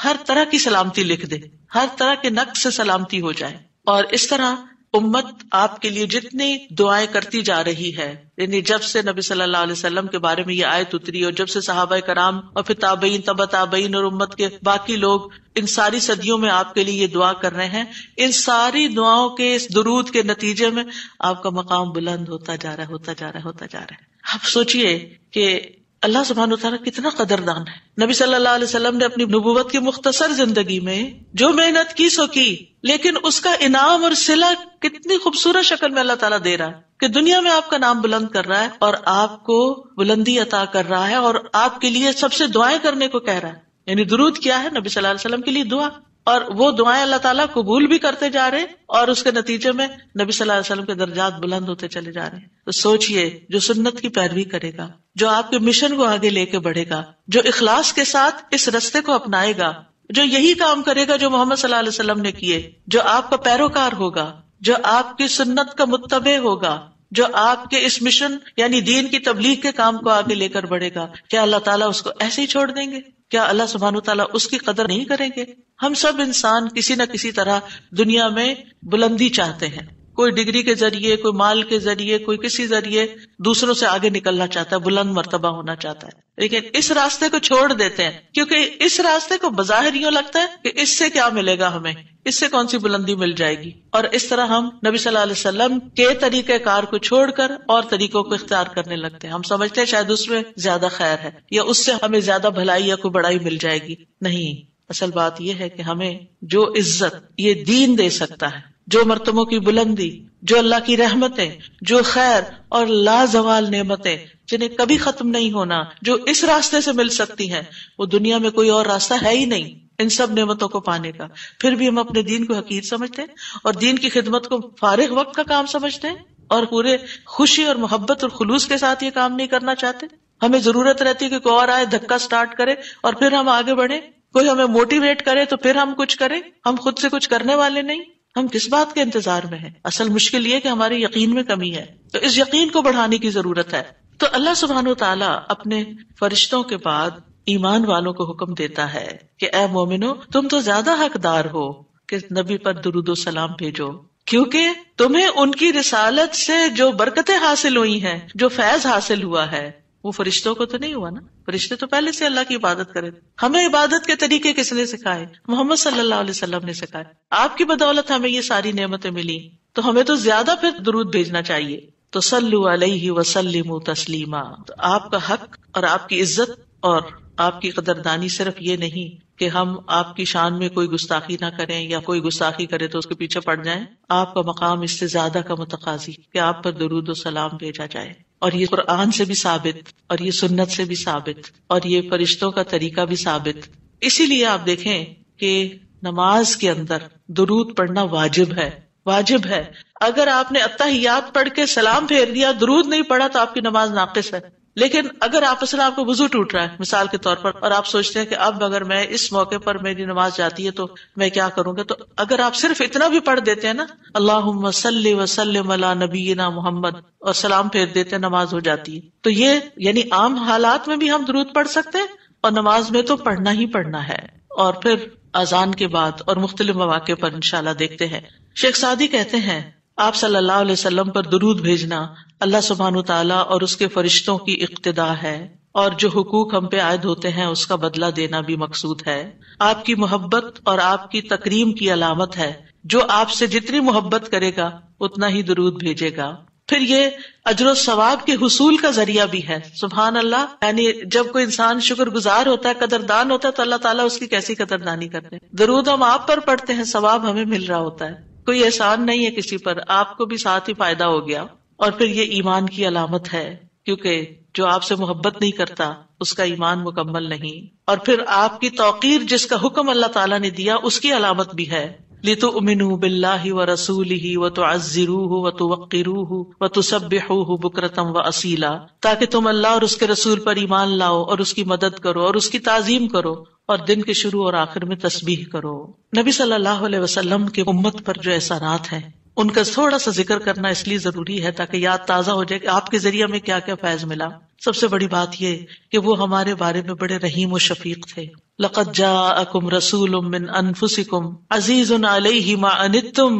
ہر طرح کی سلامتی لکھ دے، ہر طرح کے نقص سے سلامتی ہو جائے. اور اس طرح امت آپ کے لیے جتنی دعائیں کرتی جا رہی ہے، یعنی جب سے نبی صلی اللہ علیہ وسلم کے بارے میں یہ آیت اتری اور جب سے صحابہ کرام اور پھر تابعین، تبع تابعین اور امت کے باقی لوگ ان ساری صدیوں میں آپ کے لیے یہ دعا کر رہے ہیں، ان ساری دعاؤں کے اس درود کے نتیجے میں آپ کا مقام بلند ہوتا جا رہا ہے، ہوتا جا رہا ہے، ہوتا جا رہا ہے. آپ سوچئے کہ اللہ سبحانہ وتعالیٰ کتنا قدردان ہے. نبی صلی اللہ علیہ وسلم نے اپنی نبوت کی مختصر زندگی میں جو محنت کی سو کی، لیکن اس کا انعام اور صلہ کتنی خوبصورت شکل میں اللہ تعالیٰ دے رہا ہے کہ دنیا میں آپ کا نام بلند کر رہا ہے اور آپ کو بلندی عطا کر رہا ہے اور آپ کے لیے سب سے دعائیں کرنے کو کہہ رہا ہے. یعنی درود کیا ہے؟ نبی صلی اللہ علیہ وسلم کے لیے دعا، اور وہ دعائیں اللہ تعالیٰ قبول بھی کرتے جا رہے اور اس کے نتیجے میں نبی صلی اللہ علیہ وسلم کے درجات بلند ہوتے چلے جا رہے ہیں. تو سوچئے جو سنت کی پیروی کرے گا، جو آپ کے مشن کو آگے لے کے بڑھے گا، جو اخلاص کے ساتھ اس رستے کو اپنائے گا، جو یہی کام کرے گا جو محمد صلی اللہ علیہ وسلم نے کیے، جو آپ کا پیروکار ہوگا، جو آپ کی سنت کا متبع ہوگا، جو آپ کے اس مشن یعنی دین کی تبلیغ کے کام کو آگے لے کر بڑھے گا، کیا اللہ تعالیٰ اس کو ایسے ہی چھوڑ دیں گے؟ کیا اللہ سبحانہ تعالیٰ اس کی قدر نہیں کریں گے؟ ہم سب انسان کسی نہ کسی طرح دنیا میں بلندی چاہتے ہیں، کوئی ڈگری کے ذریعے، کوئی مال کے ذریعے، کوئی کسی ذریعے دوسروں سے آگے نکلنا چاہتا ہے، بلند مرتبہ ہونا چاہتا ہے، لیکن اس راستے کو چھوڑ دیتے ہیں کیونکہ اس راستے کو بظاہر یوں لگتا ہے کہ اس سے کیا ملے گا ہمیں، اس سے کون سی بلندی مل جائے گی، اور اس طرح ہم نبی صلی اللہ علیہ وسلم کے طریقہ کار کو چھوڑ کر اور طریقوں کو اختیار کرنے لگتے ہیں. ہم سمجھتے ہیں شاید اس میں زیادہ خیر ہے یا اس سے ہمیں زیادہ بھلائی یا کوئی بڑائی مل جائے گی. نہیں، اصل بات یہ ہے کہ ہمیں جو عزت یہ دین دے سکتا ہے، جو مرتبوں کی بلندی، جو اللہ کی رحمتیں، جو خیر اور لازوال نعمتیں جنہیں کبھی ختم نہیں ہونا، جو اس راستے سے مل سکتی ہیں، وہ دنیا میں کوئی اور راستہ ہے ہی نہیں ان سب نعمتوں کو پانے کا. پھر بھی ہم اپنے دین کو حقیر سمجھتے ہیں اور دین کی خدمت کو فارغ وقت کا کام سمجھتے ہیں اور پورے خوشی اور محبت اور خلوص کے ساتھ یہ کام نہیں کرنا چاہتے. ہمیں ضرورت رہتی ہے کہ کوئی اور آئے، دھکا سٹارٹ کرے اور پھر ہم آگے بڑھیں، کوئی ہمیں موٹیویٹ کرے تو پھر ہم کچھ کریں. ہم خود سے کچھ کرنے والے نہیں، ہم کس بات کے انتظار میں ہیں؟ اصل مشکل یہ کہ ہمارے یقین میں کمی ہے، تو اس یقین کو بڑھانے کی ضرورت ہے. تو اللہ سبحانہ وتعالیٰ اپنے فرشتوں کے بعد ایمان والوں کو حکم دیتا ہے کہ اے مومنو، تم تو زیادہ حقدار ہو کہ نبی پر درود و سلام بھیجو، کیونکہ تمہیں ان کی رسالت سے جو برکتیں حاصل ہوئی ہیں، جو فیض حاصل ہوا ہے، وہ فرشتوں کو تو نہیں ہوا نا. فرشتے تو پہلے سے اللہ کی عبادت کرے. ہمیں عبادت کے طریقے کس نے سکھائے؟ محمد صلی اللہ علیہ وسلم نے سکھائے. آپ کی بدولت ہمیں یہ ساری نعمتیں ملی، تو ہمیں تو زیادہ پھر درود بھیجنا چاہیے. تو صلوا علیہ وسلموا تسلیما. تو آپ کا حق اور آپ کی عزت اور آپ کی قدردانی صرف یہ نہیں کہ ہم آپ کی شان میں کوئی گستاخی نہ کریں یا کوئی گستاخی کرے تو اس کے پیچھے پڑ جائیں. آپ کا مقام اس سے زیادہ کا متقاضی کہ آپ پر درود و سلام بھیجا جائے. اور یہ قرآن سے بھی ثابت، اور یہ سنت سے بھی ثابت، اور یہ فرشتوں کا طریقہ بھی ثابت. اسی لیے آپ دیکھیں کہ نماز کے اندر درود پڑھنا واجب ہے، واجب ہے. اگر آپ نے اتحیات پڑھ کے سلام پھیر دیا، درود نہیں پڑھا، تو آپ کی نماز ناقص ہے. لیکن اگر آپ کو وضو ٹوٹ رہا ہے مثال کے طور پر، اور آپ سوچتے ہیں کہ اب اگر میں اس موقع پر میری نماز جاتی ہے تو میں کیا کروں گا، تو اگر آپ صرف اتنا بھی پڑھ دیتے ہیں نا، اللہم صلی وسلم علی نبینا محمد، اور سلام پھیر دیتے ہیں، نماز ہو جاتی ہے. تو یہ یعنی عام حالات میں بھی ہم درود پڑھ سکتے ہیں اور نماز میں تو پڑھنا ہی پڑھنا ہے. اور پھر اذان کے بعد اور مختلف مواقع پر انشاءاللہ دیکھتے ہیں. شیخ سعدی کہتے ہیں آپ صلی اللہ علیہ وسلم پر درود بھیجنا اللہ سبحانہ تعالیٰ اور اس کے فرشتوں کی اقتدا ہے. اور جو حقوق ہم پہ عائد ہوتے ہیں اس کا بدلہ دینا بھی مقصود ہے. آپ کی محبت اور آپ کی تکریم کی علامت ہے. جو آپ سے جتنی محبت کرے گا اتنا ہی درود بھیجے گا. پھر یہ اجر و ثواب کے حصول کا ذریعہ بھی ہے. سبحان اللہ. یعنی جب کوئی انسان شکر گزار ہوتا ہے، قدردان ہوتا ہے، تو اللہ تعالیٰ اس کی کیسی قدردانی کرتے ہیں. درود ہم آپ پر پڑھتے ہیں، ثواب ہمیں مل رہا ہوتا ہے. کوئی احسان نہیں ہے کسی پر، آپ کو بھی ساتھ ہی فائدہ ہو گیا. اور پھر یہ ایمان کی علامت ہے، کیونکہ جو آپ سے محبت نہیں کرتا اس کا ایمان مکمل نہیں. اور پھر آپ کی توقیر جس کا حکم اللہ تعالیٰ نے دیا اس کی علامت بھی ہے. لِتُؤْمِنُوا بِاللَّهِ وَرَسُولِهِ وَتُعَزِّرُوهُ وَتُوَقِّرُوهُ وَتُسَبِّحُوهُ بُكْرَةً وَأَصِيلًا، تاکہ تم اللہ اور اس کے رسول پر ایمان لاؤ اور اس کی مدد کرو اور اس کی تعظیم کرو اور دن کے شروع اور آخر میں تسبیح کرو. نبی صلی اللہ علیہ وسلم کے امت پر جو احسانات ہیں ان کا تھوڑا سا ذکر کرنا اس لیے ضروری ہے تاکہ یاد تازہ ہو جائے کہ آپ کے ذریعے میں کیا کیا فیض ملا. سب سے بڑی بات یہ کہ وہ ہمارے بارے میں بڑے رحیم و شفیق تھے. لَقَدْ جَاءَكُمْ رَسُولٌ مِّنْ أَنفُسِكُمْ عَزِيزٌ عَلَيْهِ مَا عَنِتُّمْ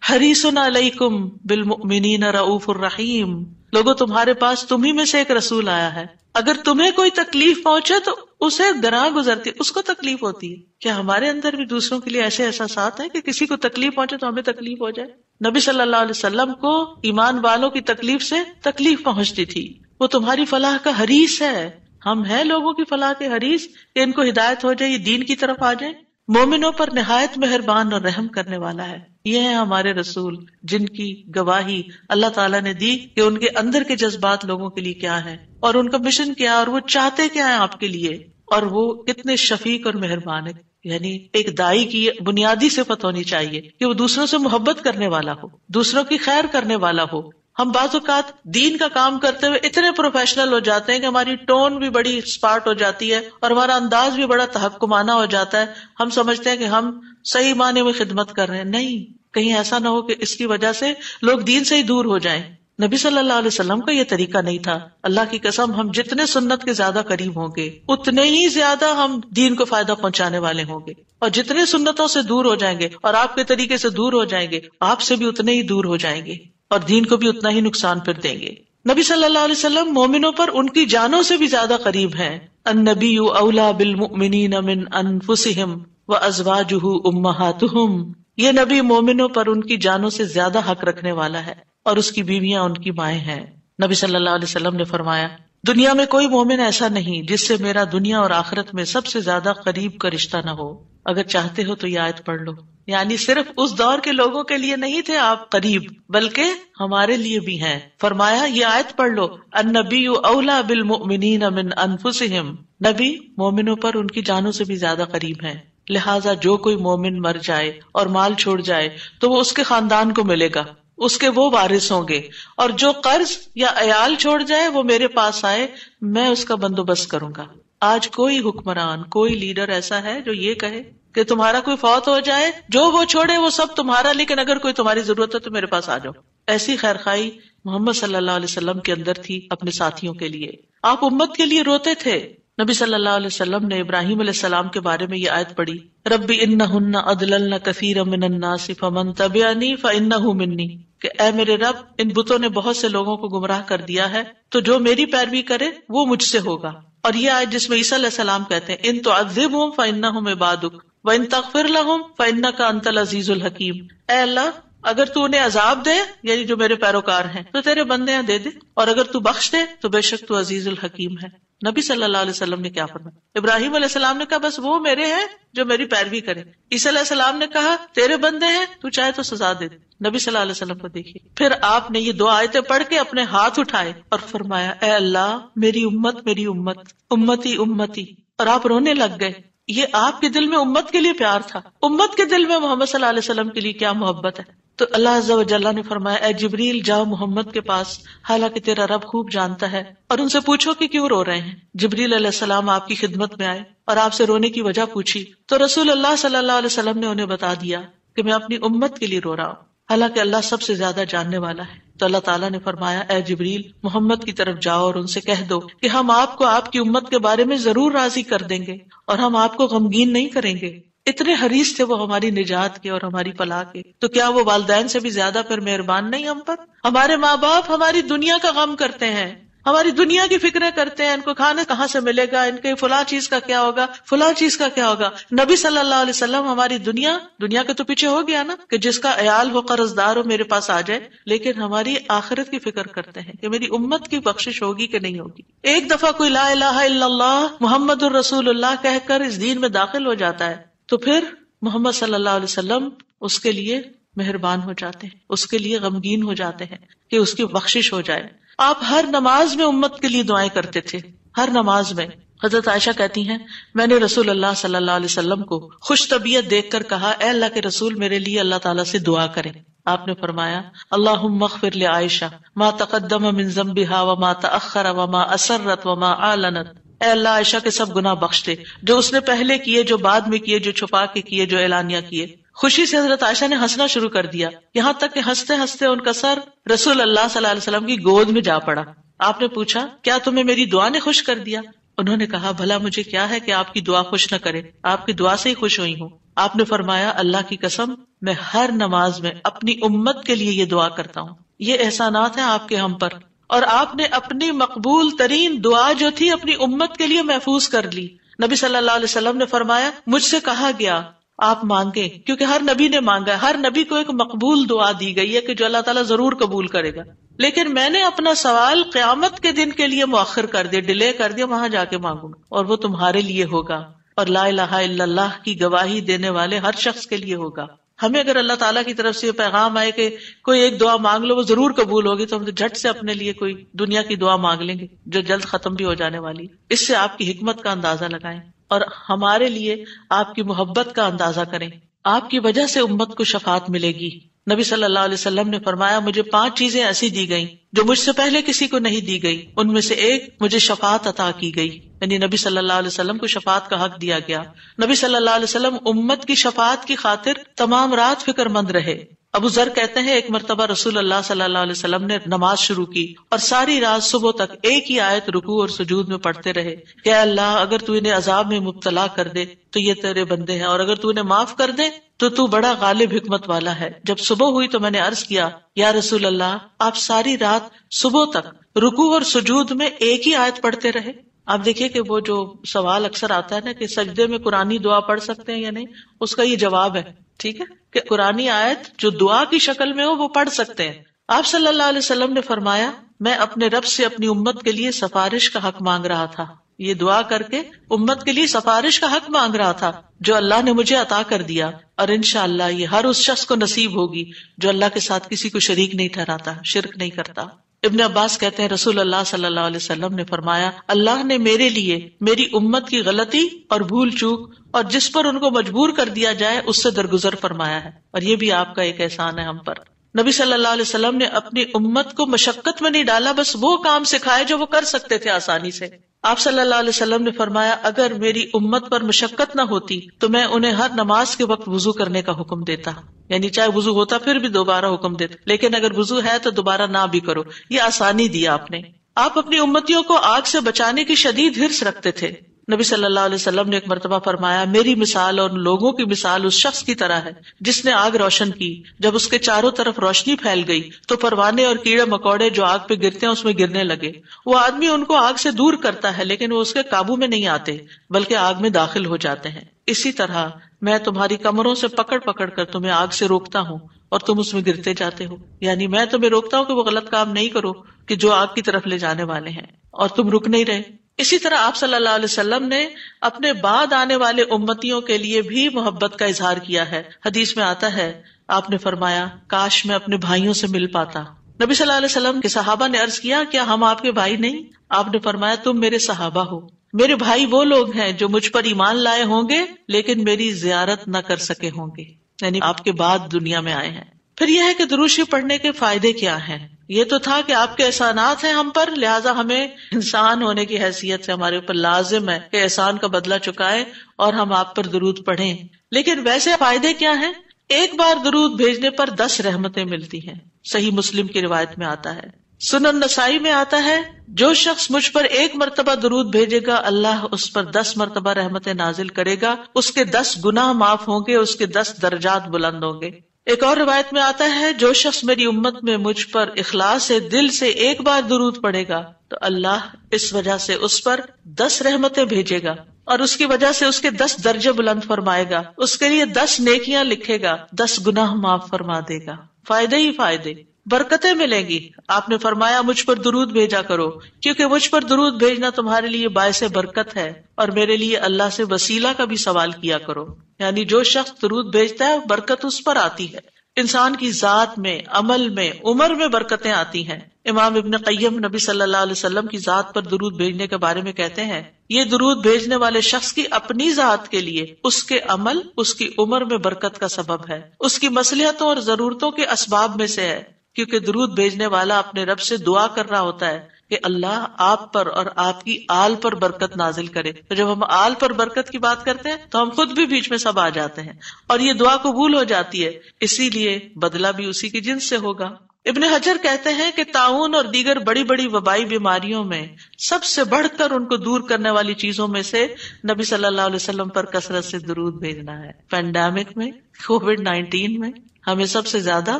حَرِيصٌ عَلَيْكُمْ بِالْمُؤْمِنِينَ رَءُوفٌ رَحِيمٌ. لوگوں تمہارے پاس تمہیں میں سے ایک رسول آیا ہے، اگر تمہیں کوئی تکلیف پہنچے تو اسے گناہ گزرتی، اس کو تکلیف ہوتی ہے. کیا ہمارے اندر بھی دوسروں کے لیے ایسے احساسات ہیں کہ کسی کو تکلیف پہنچے تو ہمیں تکلیف ہو جائے؟ نبی صلی اللہ علیہ وسلم کو ایمان والوں کی تکلیف سے تکلیف پہنچتی تھی. وہ تمہاری فلاح کا حریص ہے. ہم ہیں لوگوں کی فلاح کے حریص کہ ان کو ہدایت ہو جائے، یہ دین کی طرف آ جائیں. مومنوں پر نہایت مہربان اور رحم کرنے والا ہے. یہ ہیں ہمارے رسول جن کی گواہی اللہ تعالیٰ نے دی کہ ان کے اندر کے جذبات لوگوں کے لیے کیا ہیں اور ان کا مشن کیا اور وہ چاہتے کیا ہیں آپ کے لیے، اور وہ کتنے شفیق اور مہربان ہے. یعنی ایک دائی کی بنیادی صفت ہونی چاہیے کہ وہ دوسروں سے محبت کرنے والا ہو، دوسروں کی خیر کرنے والا ہو. ہم بعض اوقات دین کا کام کرتے ہوئے اتنے پروفیشنل ہو جاتے ہیں کہ ہماری ٹون بھی بڑی اسپارٹ ہو جاتی ہے اور ہمارا انداز بھی بڑا تحکمانہ ہو جاتا ہے. ہم سمجھتے ہیں کہ ہم صحیح معنی میں خدمت کر رہے ہیں. نہیں، کہیں ایسا نہ ہو کہ اس کی وجہ سے لوگ دین سے ہی دور ہو جائیں. نبی صلی اللہ علیہ وسلم کا یہ طریقہ نہیں تھا. اللہ کی قسم ہم جتنے سنت کے زیادہ قریب ہوں گے اتنے ہی زیادہ ہم دین کو فائدہ پہنچانے والے ہوں گے، اور جتنے سنتوں سے دور ہو جائیں گے اور آپ کے طریقے سے دور ہو جائیں گے آپ سے بھی اتنے ہی دور ہو جائیں گے اور دین کو بھی اتنا ہی نقصان پھر دیں گے. نبی صلی اللہ علیہ وسلم مومنوں پر ان کی جانوں سے بھی زیادہ قریب ہیں. النبی اولیٰ بالمؤمنین من انفسہم وازواجہ امہاتہم. یہ نبی مومنوں پر ان کی جانوں سے زیادہ حق رکھنے والا ہے اور اس کی بیویاں ان کی مائیں ہیں. نبی صلی اللہ علیہ وسلم نے فرمایا دنیا میں کوئی مومن ایسا نہیں جس سے میرا دنیا اور آخرت میں سب سے زیادہ قریب کا رشتہ نہ ہو. اگر چاہتے ہو تو یہ آیت پڑھ لو. یعنی صرف اس دور کے لوگوں کے لیے نہیں تھے آپ قریب، بلکہ ہمارے لیے بھی ہیں. فرمایا یہ آیت پڑھ لو، النبی اولیٰ بالمؤمنین من انفسہم. نبی مومنوں پر ان کی جانوں سے بھی زیادہ قریب ہیں. لہٰذا جو کوئی مومن مر جائے اور مال چھوڑ جائے تو وہ اس کے خاندان کو ملے گا، اس کے وہ وارث ہوں گے، اور جو قرض یا عیال چھوڑ جائے وہ میرے پاس آئے، میں اس کا بندوبست کروں گا. آج کوئی حکمران، کوئی لیڈر ایسا ہے جو یہ کہے کہ تمہارا کوئی فوت ہو جائے جو وہ چھوڑے وہ سب تمہارا، لیکن اگر کوئی تمہاری ضرورت ہے تو میرے پاس آ جاؤ؟ ایسی خیرخواہی محمد صلی اللہ علیہ وسلم کے اندر تھی اپنے ساتھیوں کے لیے. آپ امت کے لیے روتے تھے. نبی صلی اللہ علیہ وسلم نے ابراہیم علیہ السلام کے بارے میں یہ آیت پڑھی، رب انہن اضللن کثیرا من الناس فمن تبعنی فانہ منی، کہ اے میرے رب ان بتوں نے بہت سے لوگوں کو گمراہ کر دیا ہے تو جو میری پیروی کرے وہ مجھ سے ہوگا. اور یہ آیت جس میں عیسیٰ علیہ السلام کہتے ہیں ان تعذبہم فانہم عبادک وان تغفر لہم فانک انت العزیز الحکیم. اے اللہ اگر تو انہیں عذاب دے، یعنی جو میرے پیروکار ہیں، تو تیرے بندے ہیں دے دے، اور اگر تو بخش دے تو بے شک تو عزیز الحکیم ہے. نبی صلی اللہ علیہ وسلم نے کیا فرمایا؟ ابراہیم علیہ السلام نے کہا بس وہ میرے ہیں جو میری پیروی کرے. عیسیٰ علیہ السلام نے کہا تیرے بندے ہیں، تو چاہے تو سزا دے. نبی صلی اللہ علیہ وسلم کو دیکھیے، پھر آپ نے یہ 2 آیتیں پڑھ کے اپنے ہاتھ اٹھائے اور فرمایا اے اللہ میری امت میری امت، امتی امتی، اور آپ رونے لگ گئے. یہ آپ کے دل میں امت کے لیے پیار تھا. امت کے دل میں محمد صلی اللہ علیہ وسلم کے لیے کیا محبت ہے. تو اللہ عز و جل نے فرمایا اے جبریل جاؤ محمد کے پاس، حالانکہ تیرا رب خوب جانتا ہے، اور ان سے پوچھو کہ کیوں رو رہے ہیں. جبریل علیہ السلام آپ کی خدمت میں آئے اور آپ سے رونے کی وجہ پوچھی تو رسول اللہ صلی اللہ علیہ وسلم نے انہیں بتا دیا کہ میں اپنی امت کے لیے رو رہا ہوں، حالانکہ اللہ سب سے زیادہ جاننے والا ہے. تو اللہ تعالیٰ نے فرمایا اے جبریل محمد کی طرف جاؤ اور ان سے کہہ دو کہ ہم آپ کو آپ کی امت کے بارے میں ضرور راضی کر دیں گے اور ہم آپ کو غمگین نہیں کریں گے. اتنے حریص تھے وہ ہماری نجات کے اور ہماری فلاح کے. تو کیا وہ والدین سے بھی زیادہ پھر مہربان نہیں ہم پر؟ ہمارے ماں باپ ہماری دنیا کا غم کرتے ہیں، ہماری دنیا کی فکریں کرتے ہیں، ان کو کھانا کہاں سے ملے گا، ان کے فلاں چیز کا کیا ہوگا، فلاں چیز کا کیا ہوگا. نبی صلی اللہ علیہ وسلم ہماری دنیا کے تو پیچھے ہو گیا نا کہ جس کا عیال ہو، قرض دار ہو، میرے پاس آ جائے، لیکن ہماری آخرت کی فکر کرتے ہیں کہ میری امت کی بخشش ہوگی کہ نہیں ہوگی. ایک دفعہ کوئی لا الہ الا اللہ محمد الرسول اللہ کہہ کر اس دین میں داخل ہو جاتا ہے تو پھر محمد صلی اللہ علیہ وسلم اس کے لیے مہربان ہو جاتے ہیں، اس کے لیے غمگین ہو جاتے ہیں کہ اس کی بخشش ہو جائے. آپ ہر نماز میں امت کے لیے دعائیں کرتے تھے، ہر نماز میں. حضرت عائشہ کہتی ہیں میں نے رسول اللہ صلی اللہ علیہ وسلم کو خوش طبیعت دیکھ کر کہا اے اللہ کے رسول میرے لیے اللہ تعالیٰ سے دعا کریں. آپ نے فرمایا اللہم اغفر لعائشہ ما تقدم من ذنبها وما تأخر وما اسرت وما اعلنت. اے اللہ عائشہ کے سب گناہ بخش دے، جو اس نے پہلے کیے، جو بعد میں کیے، جو چھپا کے کیے، جو اعلانیہ کیے. خوشی سے حضرت عائشہ نے ہنسنا شروع کر دیا، یہاں تک کہ ہنستے ہنستے ان کا سر رسول اللہ صلی اللہ علیہ وسلم کی گود میں جا پڑا. آپ نے پوچھا کیا تمہیں میری دعا نے خوش کر دیا؟ انہوں نے کہا بھلا مجھے کیا ہے کہ آپ کی دعا خوش نہ کرے، آپ کی دعا سے ہی خوش ہوئی ہوں. آپ نے فرمایا اللہ کی قسم میں ہر نماز میں اپنی امت کے لیے یہ دعا کرتا ہوں. یہ احسانات ہیں آپ کے ہم پر، اور آپ نے اپنی مقبول ترین دعا جو تھی اپنی امت کے لیے محفوظ کر لی. نبی صلی اللہ علیہ وسلم نے فرمایا مجھ سے کہا گیا آپ مانگیں، کیونکہ ہر نبی نے مانگا ہے، ہر نبی کو ایک مقبول دعا دی گئی ہے کہ جو اللہ تعالیٰ ضرور قبول کرے گا، لیکن میں نے اپنا سوال قیامت کے دن کے لیے مؤخر کر دیا، ڈیلے کر دیا، وہاں جا کے مانگوں گا اور وہ تمہارے لیے ہوگا، اور لا الہ الا اللہ کی گواہی دینے والے ہر شخص کے لیے ہوگا. ہمیں اگر اللہ تعالیٰ کی طرف سے یہ پیغام آئے کہ کوئی ایک دعا مانگ لو وہ ضرور قبول ہوگی، تو ہم تو جھٹ سے اپنے لیے کوئی دنیا کی دعا مانگ لیں گے جو جلد ختم بھی ہو جانے والی. اس سے آپ کی حکمت کا اندازہ لگائیں اور ہمارے لیے آپ کی محبت کا اندازہ کریں. آپ کی وجہ سے امت کو شفاعت ملے گی. نبی صلی اللہ علیہ وسلم نے فرمایا مجھے 5 چیزیں ایسی دی گئیں جو مجھ سے پہلے کسی کو نہیں دی گئی، ان میں سے ایک مجھے شفاعت عطا کی گئی، یعنی نبی صلی اللہ علیہ وسلم کو شفاعت کا حق دیا گیا. نبی صلی اللہ علیہ وسلم امت کی شفاعت کی خاطر تمام رات فکر مند رہے. ابو ذر کہتے ہیں ایک مرتبہ رسول اللہ صلی اللہ علیہ وسلم نے نماز شروع کی اور ساری رات صبح تک ایک ہی آیت رکوع اور سجود میں پڑھتے رہے کہ اللہ اگر تو انہیں عذاب میں مبتلا کر دے تو یہ تیرے بندے ہیں، اور اگر تو انہیں معاف کر دے تو بڑا غالب حکمت والا ہے. جب صبح ہوئی تو میں نے عرض کیا یا رسول اللہ آپ ساری رات صبح تک رکوع اور سجود میں ایک ہی آیت پڑھتے رہے. آپ دیکھیے کہ وہ جو سوال اکثر آتا ہے نا کہ سجدے میں قرآنی دعا پڑھ سکتے ہیں یا نہیں، اس کا یہ جواب ہے، ٹھیک ہے، کہ قرآنی آیت جو دعا کی شکل میں ہو وہ پڑھ سکتے ہیں. آپ صلی اللہ علیہ وسلم نے فرمایا میں اپنے رب سے اپنی امت کے لیے سفارش کا حق مانگ رہا تھا. یہ دعا کر کے امت کے لیے سفارش کا حق مانگ رہا تھا جو اللہ نے مجھے عطا کر دیا، اور انشاءاللہ یہ ہر اس شخص کو نصیب ہوگی جو اللہ کے ساتھ کسی کو شریک نہیں ٹھہراتا، شرک نہیں کرتا. ابن عباس کہتے ہیں رسول اللہ صلی اللہ علیہ وسلم نے فرمایا اللہ نے میرے لیے میری امت کی غلطی اور بھول چوک اور جس پر ان کو مجبور کر دیا جائے اس سے درگزر فرمایا ہے، اور یہ بھی آپ کا ایک احسان ہے ہم پر. نبی صلی اللہ علیہ وسلم نے اپنی امت کو مشقت میں نہیں ڈالا، بس وہ کام سکھائے جو وہ کر سکتے تھے آسانی سے. آپ صلی اللہ علیہ وسلم نے فرمایا اگر میری امت پر مشقت نہ ہوتی تو میں انہیں ہر نماز کے وقت وضو کرنے کا حکم دیتا، یعنی چاہے وضو ہوتا پھر بھی دوبارہ حکم دیتا، لیکن اگر وضو ہے تو دوبارہ نہ بھی کرو. یہ آسانی دی آپ نے. آپ اپنی امتیوں کو آگ سے بچانے کی شدید حرص رکھتے تھے. نبی صلی اللہ علیہ وسلم نے ایک مرتبہ فرمایا میری مثال اور لوگوں کی مثال اس شخص کی طرح ہے جس نے آگ روشن کی، جب اس کے چاروں طرف روشنی پھیل گئی تو پروانے اور کیڑے مکوڑے جو آگ پہ گرتے ہیں اس میں گرنے لگے. وہ آدمی ان کو آگ سے دور کرتا ہے لیکن وہ اس کے قابو میں نہیں آتے بلکہ آگ میں داخل ہو جاتے ہیں. اسی طرح میں تمہاری کمروں سے پکڑ پکڑ کر تمہیں آگ سے روکتا ہوں اور تم اس میں گرتے جاتے ہو، یعنی میں تمہیں روکتا ہوں کہ وہ غلط کام نہیں کرو کہ جو آگ کی طرف لے جانے والے ہیں، اور تم رک نہیں رہے. اسی طرح آپ صلی اللہ علیہ وسلم نے اپنے بعد آنے والے امتیوں کے لیے بھی محبت کا اظہار کیا ہے. حدیث میں آتا ہے آپ نے فرمایا کاش میں اپنے بھائیوں سے مل پاتا. نبی صلی اللہ علیہ وسلم کے صحابہ نے عرض کیا کیا ہم آپ کے بھائی نہیں؟ آپ نے فرمایا تم میرے صحابہ ہو. میرے بھائی وہ لوگ ہیں جو مجھ پر ایمان لائے ہوں گے لیکن میری زیارت نہ کر سکے ہوں گے، یعنی آپ کے بعد دنیا میں آئے ہیں. پھر یہ ہے کہ درود شریف پڑھنے کے فائدے کیا ہیں. یہ تو تھا کہ آپ کے احسانات ہیں ہم پر، لہٰذا ہمیں انسان ہونے کی حیثیت سے ہمارے اوپر لازم ہے کہ احسان کا بدلہ چکائیں اور ہم آپ پر درود پڑھیں. لیکن ویسے فائدے کیا ہیں؟ ایک بار درود بھیجنے پر 10 رحمتیں ملتی ہیں. صحیح مسلم کی روایت میں آتا ہے. سنن نسائی میں آتا ہے جو شخص مجھ پر 1 مرتبہ درود بھیجے گا اللہ اس پر 10 مرتبہ رحمتیں نازل کرے گا، اس کے 10 گناہ معاف ہوں گے، اس کے 10 درجات بلند ہوں گے. ایک اور روایت میں آتا ہے جو شخص میری امت میں مجھ پر اخلاص سے دل سے ایک بار درود پڑھے گا تو اللہ اس وجہ سے اس پر 10 رحمتیں بھیجے گا اور اس کی وجہ سے اس کے 10 درجے بلند فرمائے گا، اس کے لیے 10 نیکیاں لکھے گا، 10 گناہ معاف فرما دے گا. فائدے ہی فائدے، برکتیں ملیں گی. آپ نے فرمایا مجھ پر درود بھیجا کرو کیونکہ مجھ پر درود بھیجنا تمہارے لیے باعث برکت ہے، اور میرے لیے اللہ سے وسیلہ کا بھی سوال کیا کرو. یعنی جو شخص درود بھیجتا ہے برکت اس پر آتی ہے، انسان کی ذات میں، عمل میں، عمر میں برکتیں آتی ہیں. امام ابن قیم نبی صلی اللہ علیہ وسلم کی ذات پر درود بھیجنے کے بارے میں کہتے ہیں یہ درود بھیجنے والے شخص کی اپنی ذات کے لیے، اس کے عمل، اس کی عمر میں برکت کا سبب ہے، اس کی مصلحتوں اور ضرورتوں کے اسباب میں سے ہے، کیونکہ درود بھیجنے والا اپنے رب سے دعا کر رہا ہوتا ہے کہ اللہ آپ پر اور آپ کی آل پر برکت نازل کرے. تو جب ہم آل پر برکت کی بات کرتے ہیں تو ہم خود بھی بیچ میں سب آ جاتے ہیں اور یہ دعا قبول ہو جاتی ہے، اسی لیے بدلہ بھی اسی کی جنس سے ہوگا. ابن حجر کہتے ہیں کہ طاعون اور دیگر بڑی بڑی وبائی بیماریوں میں سب سے بڑھ کر ان کو دور کرنے والی چیزوں میں سے نبی صلی اللہ علیہ وسلم پر کثرت سے درود بھیجنا ہے. پینڈیمک میں، کووڈ-19 میں ہمیں سب سے زیادہ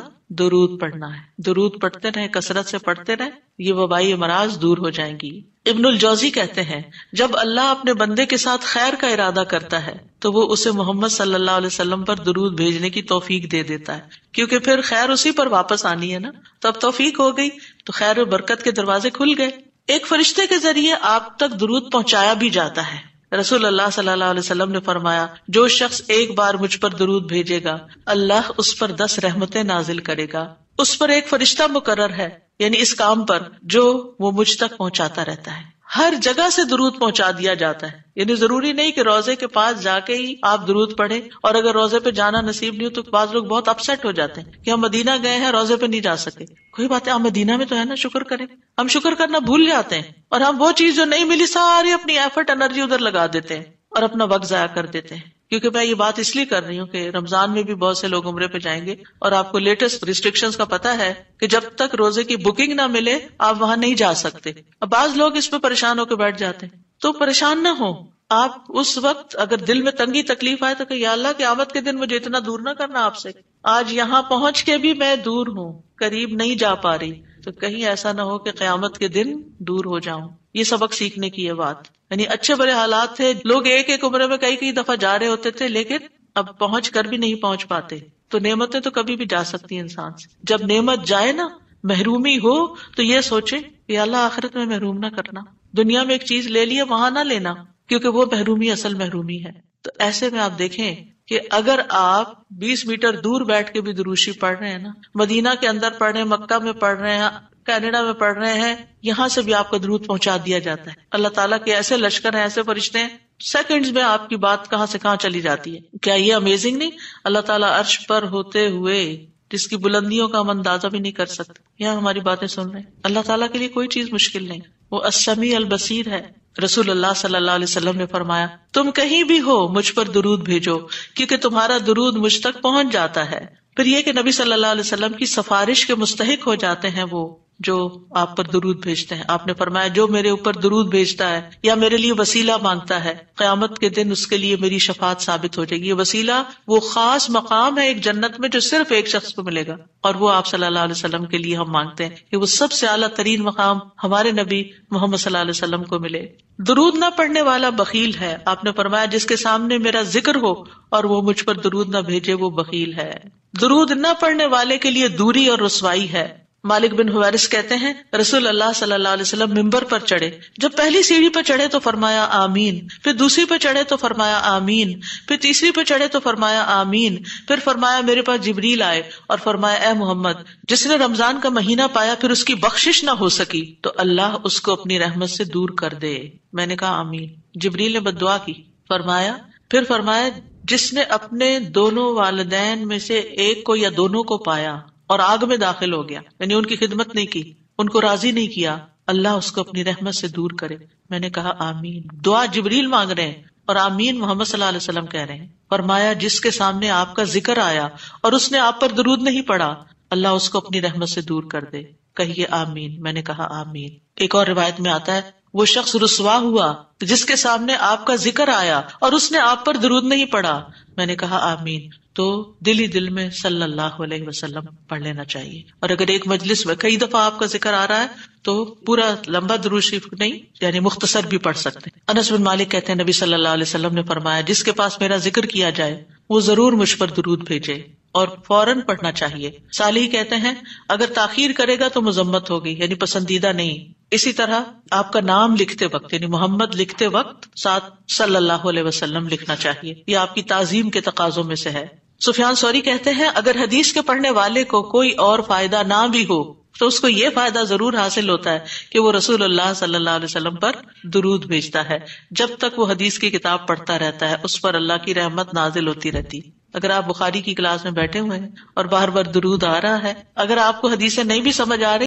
درود پڑھنا ہے. درود پڑھتے رہے، کثرت سے پڑھتے رہے، یہ وبائی امراض دور ہو جائیں گی. ابن الجوزی کہتے ہیں جب اللہ اپنے بندے کے ساتھ خیر کا ارادہ کرتا ہے تو وہ اسے محمد صلی اللہ علیہ وسلم پر درود بھیجنے کی توفیق دے دیتا ہے، کیونکہ پھر خیر اسی پر واپس آنی ہے نا. تو اب توفیق ہو گئی تو خیر و برکت کے دروازے کھل گئے. ایک فرشتے کے ذریعے آپ تک درود پہنچایا بھی جاتا ہے. رسول اللہ صلی اللہ علیہ وسلم نے فرمایا جو شخص ایک بار مجھ پر درود بھیجے گا اللہ اس پر 10 رحمتیں نازل کرے گا. اس پر ایک فرشتہ مقرر ہے، یعنی اس کام پر جو وہ مجھ تک پہنچاتا رہتا ہے. ہر جگہ سے درود پہنچا دیا جاتا ہے، یعنی ضروری نہیں کہ روزے کے پاس جا کے ہی آپ درود پڑھیں، اور اگر روزے پہ جانا نصیب نہیں ہو تو بعض لوگ بہت اپسیٹ ہو جاتے ہیں کہ ہم مدینہ گئے ہیں روزے پہ نہیں جا سکے. کوئی بات ہے، ہم مدینہ میں تو ہے نا، شکر کریں. ہم شکر کرنا بھول جاتے ہیں اور ہم وہ چیز جو نہیں ملی ساری اپنی ایفرٹ انرجی ادھر لگا دیتے ہیں اور اپنا وقت ضائع کر دیتے ہیں. کیونکہ میں یہ بات اس لیے کر رہی ہوں کہ رمضان میں بھی بہت سے لوگ عمرے پہ جائیں گے اور آپ کو لیٹسٹ ریسٹرکشنز کا پتہ ہے کہ جب تک روزے کی بکنگ نہ ملے آپ وہاں نہیں جا سکتے. اب بعض لوگ اس پہ پریشان ہو کے بیٹھ جاتے ہیں، تو پریشان نہ ہو آپ. اس وقت اگر دل میں تنگی تکلیف آئے تو کہ یا اللہ قیامت کے دن مجھے اتنا دور نہ کرنا آپ سے، آج یہاں پہنچ کے بھی میں دور ہوں، قریب نہیں جا پا رہی، تو کہیں ایسا نہ ہو کہ قیامت کے دن دور ہو جاؤں. یہ سبق سیکھنے کی یہ بات، یعنی اچھے برے حالات تھے، لوگ ایک ایک عمرے میں کئی دفعہ جا رہے ہوتے تھے لیکن اب پہنچ کر بھی نہیں پہنچ پاتے. تو نعمتیں تو کبھی بھی جا سکتی ہیں انسان سے. جب نعمت جائے نا، محرومی ہو، تو یہ سوچے کہ اللہ آخرت میں محروم نہ کرنا. دنیا میں ایک چیز لے لیے وہاں نہ لینا، کیونکہ وہ محرومی اصل محرومی ہے. تو ایسے میں آپ دیکھیں کہ اگر آپ 20 میٹر دور بیٹھ کے بھی دروشی پڑھ رہے ہیں نا، مدینہ کے اندر پڑھ رہے ہیں، مکہ میں پڑھ رہے ہیں، کینیڈا میں پڑھ رہے ہیں، یہاں سے بھی آپ کا درود پہنچا دیا جاتا ہے. اللہ تعالیٰ کے ایسے لشکر ہیں، ایسے فرشتے ہیں، سیکنڈز میں آپ کی بات کہاں سے کہاں چلی جاتی ہے. کیا یہ امیزنگ نہیں؟ اللہ تعالیٰ عرش پر ہوتے ہوئے جس کی بلندیوں کا ہم اندازہ بھی نہیں کر سکتے، یہاں ہماری باتیں سن رہے ہیں. اللہ تعالیٰ کے لیے کوئی چیز مشکل نہیں، وہ السمیع البصیر ہے. رسول اللہ صلی اللہ علیہ وسلم نے فرمایا تم کہیں بھی ہو مجھ پر درود بھیجو کیونکہ تمہارا درود مجھ تک پہنچ جاتا ہے. پھر یہ کہ نبی صلی اللہ علیہ وسلم کی سفارش کے مستحق ہو جاتے ہیں وہ جو آپ پر درود بھیجتے ہیں. آپ نے فرمایا جو میرے اوپر درود بھیجتا ہے یا میرے لیے وسیلہ مانگتا ہے قیامت کے دن اس کے لیے میری شفاعت ثابت ہو جائے گی. یہ وسیلہ وہ خاص مقام ہے ایک جنت میں جو صرف ایک شخص کو ملے گا، اور وہ آپ صلی اللہ علیہ وسلم کے لیے ہم مانگتے ہیں کہ وہ سب سے اعلیٰ ترین مقام ہمارے نبی محمد صلی اللہ علیہ وسلم کو ملے. درود نہ پڑھنے والا بخیل ہے. آپ نے فرمایا جس کے سامنے میرا ذکر ہو اور وہ مجھ پر درود نہ بھیجے وہ بخیل ہے. درود نہ پڑھنے والے کے لیے دوری اور رسوائی ہے. مالک بن حویرث کہتے ہیں رسول اللہ صلی اللہ علیہ وسلم ممبر پر چڑھے، جب پہلی سیڑھی پر چڑھے تو فرمایا آمین، پھر دوسری پر چڑھے تو فرمایا آمین، پھر تیسری پر چڑھے تو فرمایا آمین، پھر فرمایا میرے پاس جبریل آئے اور فرمایا اے محمد جس نے رمضان کا مہینہ پایا پھر اس کی بخشش نہ ہو سکی تو اللہ اس کو اپنی رحمت سے دور کر دے. میں نے کہا آمین. جبریل نے بد دعا کی. پھر فرمایا جس نے اپنے دونوں والدین میں سے ایک کو یا دونوں کو پایا اور آگ میں داخل ہو گیا، یعنی ان کی خدمت نہیں کی، ان کو راضی نہیں کیا، اللہ اس کو اپنی رحمت سے دور کرے. میں نے کہا آمین. دعا جبریل مانگ رہے ہیں اور آمین محمد صلی اللہ علیہ وسلم کہہ رہے ہیں. فرمایا جس کے سامنے آپ کا ذکر آیا اور اس نے آپ پر درود نہیں پڑھا اللہ اس کو اپنی رحمت سے دور کر دے. کہیے آمین. میں نے کہا آمین. ایک اور روایت میں آتا ہے وہ شخص رسوا ہوا جس کے سامنے آپ کا ذکر آیا اور اس نے آپ پر درود نہیں پڑھا میں نے کہا آمین، تو دل ہی دل میں صلی اللہ علیہ وسلم پڑھ لینا چاہیے. اور اگر ایک مجلس میں کئی دفعہ آپ کا ذکر آ رہا ہے تو پورا لمبا درود شریف نہیں، یعنی مختصر بھی پڑھ سکتے ہیں. انس بن مالک کہتے ہیں نبی صلی اللہ علیہ وسلم نے فرمایا جس کے پاس میرا ذکر کیا جائے وہ ضرور مجھ پر درود بھیجے اور فوراً پڑھنا چاہیے. صالح کہتے ہیں اگر تاخیر کرے گا تو مذمت ہوگی، یعنی پسندیدہ نہیں. اسی طرح آپ کا نام لکھتے وقت یعنی محمد لکھتے وقت ساتھ صلی اللہ علیہ وسلم لکھنا چاہیے، یہ آپ کی تعظیم کے تقاضوں میں سے ہے. سفیان ثوری کہتے ہیں اگر حدیث کے پڑھنے والے کو کوئی اور فائدہ نہ بھی ہو تو اس کو یہ فائدہ ضرور حاصل ہوتا ہے کہ وہ رسول اللہ صلی اللہ علیہ وسلم پر درود بھیجتا ہے. جب تک وہ حدیث کی کتاب پڑھتا رہتا ہے اس پر اللہ کی رحمت نازل ہوتی رہتی. اگر آپ بخاری کی کلاس میں بیٹھے ہوئے ہیں اور بار بار درود آ رہا ہے، اگر آپ کو حدیثیں نہیں بھی سمجھ آ رہی